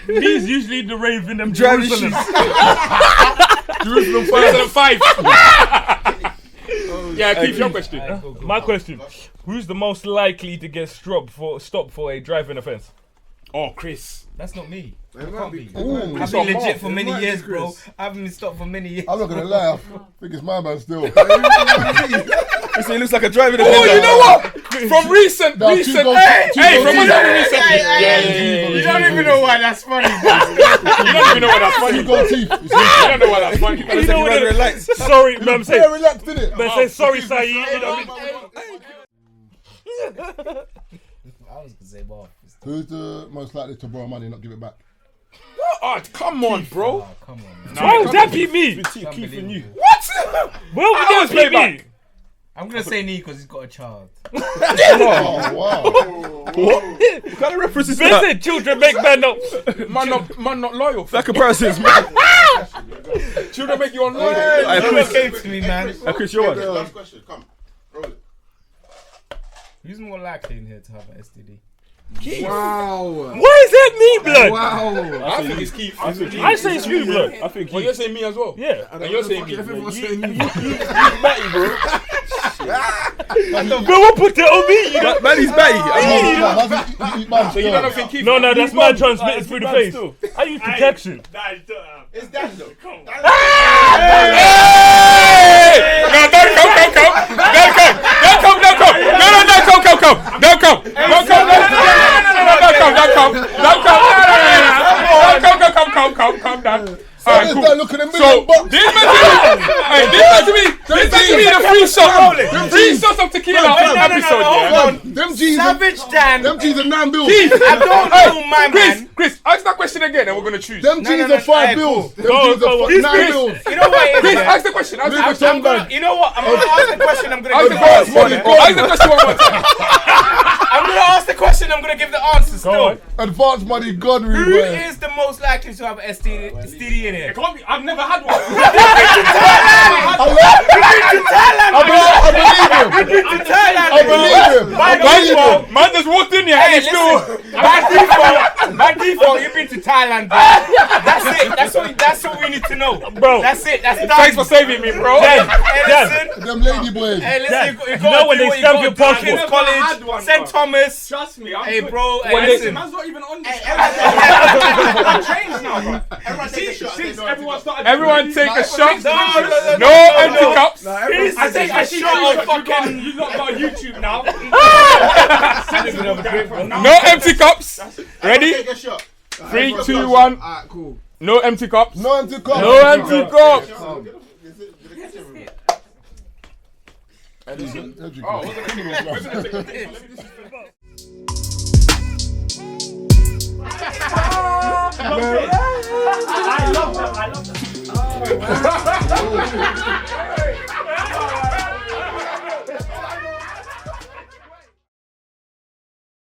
Speaker 6: Me's usually the Raven. Them
Speaker 2: Driving
Speaker 6: Jerusalem.
Speaker 4: Jerusalem 5. Yeah, keep your question.
Speaker 6: My question: who's the most likely to get stopped for a driving offence?
Speaker 4: Oh, Chris.
Speaker 5: That's not me.
Speaker 3: It might be.
Speaker 5: I've been legit for many years, bro. I've been stopped for many years.
Speaker 7: I'm not gonna lie. I think it's my man still.
Speaker 2: He looks like a driving offence.
Speaker 4: Oh, you know what? From recent.
Speaker 7: No,
Speaker 4: Hey, from what's happening recently. Yeah.
Speaker 5: You don't even know why that's funny.
Speaker 4: You don't even know why that's funny.
Speaker 7: You got teeth.
Speaker 4: You don't know why that's funny.
Speaker 6: You know what it is? Sorry, man. Say,
Speaker 7: Yeah, relax, innit?
Speaker 6: man, say sorry, Saeed. You know what I mean?
Speaker 5: I was gonna say Marv.
Speaker 7: Who's the most likely to borrow money and not give it back?
Speaker 4: Oh, come on, bro.
Speaker 5: Oh, come on, man.
Speaker 6: Why would that be me?
Speaker 2: Keith and you.
Speaker 4: What?
Speaker 6: Why would that be me?
Speaker 5: I'm gonna say Nee because he's got a child.
Speaker 7: Oh, wow.
Speaker 2: What kind of reference is that?
Speaker 6: Listen, children make man up.
Speaker 4: Man not loyal.
Speaker 2: That comparisons, man.
Speaker 4: Children make you unloyal.
Speaker 5: Never came to me, man.
Speaker 2: Chris, you're one.
Speaker 8: Last question. Come. Roll it.
Speaker 5: Who's more likely in here to have an STD?
Speaker 3: Wow.
Speaker 6: Why is that me, blood?
Speaker 3: Wow.
Speaker 4: I think it's Keith.
Speaker 6: I say it's you, blood.
Speaker 2: I think
Speaker 4: Well, you're saying me as well.
Speaker 6: Yeah.
Speaker 4: And you're saying me.
Speaker 3: Everyone's saying me.
Speaker 2: Batty, bro.
Speaker 6: Bro, what put that on me? You know?
Speaker 2: Man, he's batty.
Speaker 4: So you don't think Keith?
Speaker 6: No, that's man transmitted through the face. I use protection.
Speaker 8: It's that though.
Speaker 4: Hey! No, don't come. Calm down. Alright, cool.
Speaker 7: Look at the
Speaker 4: So this meant to be the 3 shots. 3 shots of tequila episode. Yeah.
Speaker 7: Them G's
Speaker 5: Savage Dan.
Speaker 7: Them G's are 9 bills.
Speaker 4: Keith,
Speaker 5: I don't know, my man.
Speaker 4: Chris, ask that question again, and we're gonna choose.
Speaker 7: Them G's are 5 bills. Them G's are 9 bills.
Speaker 5: You know what it is?
Speaker 4: Chris,
Speaker 5: yeah?
Speaker 4: ask the question. Ask the
Speaker 7: Look at
Speaker 4: question.
Speaker 7: some man.
Speaker 5: You know what? I'm gonna ask the question. I'm gonna
Speaker 4: Ask
Speaker 5: give
Speaker 4: the
Speaker 5: the
Speaker 4: question.
Speaker 5: answer.
Speaker 4: Ask the question one more time.
Speaker 5: I'm gonna ask the question. I'm gonna give the answer still.
Speaker 7: Advanced money, God,
Speaker 5: Who
Speaker 7: rewind.
Speaker 5: is the most likely to have an STD in here?
Speaker 1: I've never had one.
Speaker 7: I believe him.
Speaker 4: Man just walked in here and he's still.
Speaker 5: By default, you've been to Thailand, bro. That's it. That's what we need to know,
Speaker 6: Bro.
Speaker 5: That's it. That's done.
Speaker 4: Thanks for saving me, bro.
Speaker 5: Hey, listen.
Speaker 7: Them lady boys.
Speaker 5: Hey, listen. You
Speaker 6: know when they stamp your passport.
Speaker 5: King's College, St. Thomas.
Speaker 1: Trust me.
Speaker 5: Hey, bro.
Speaker 4: When
Speaker 5: Hey, listen.
Speaker 1: Man's not even on this.
Speaker 8: Everyone
Speaker 1: Changed now, bro.
Speaker 8: take a shot.
Speaker 1: Since everyone started.
Speaker 4: Everyone take a shot.
Speaker 5: No
Speaker 4: empty cups.
Speaker 5: Please take a shot of fucking.
Speaker 1: You lot got YouTube now.
Speaker 4: No empty cups. Ready?
Speaker 8: Take a shot.
Speaker 4: 3, 2, 1.
Speaker 3: Alright, cool.
Speaker 4: No empty cups.
Speaker 7: No empty cup.
Speaker 4: No empty cups.
Speaker 1: I love them.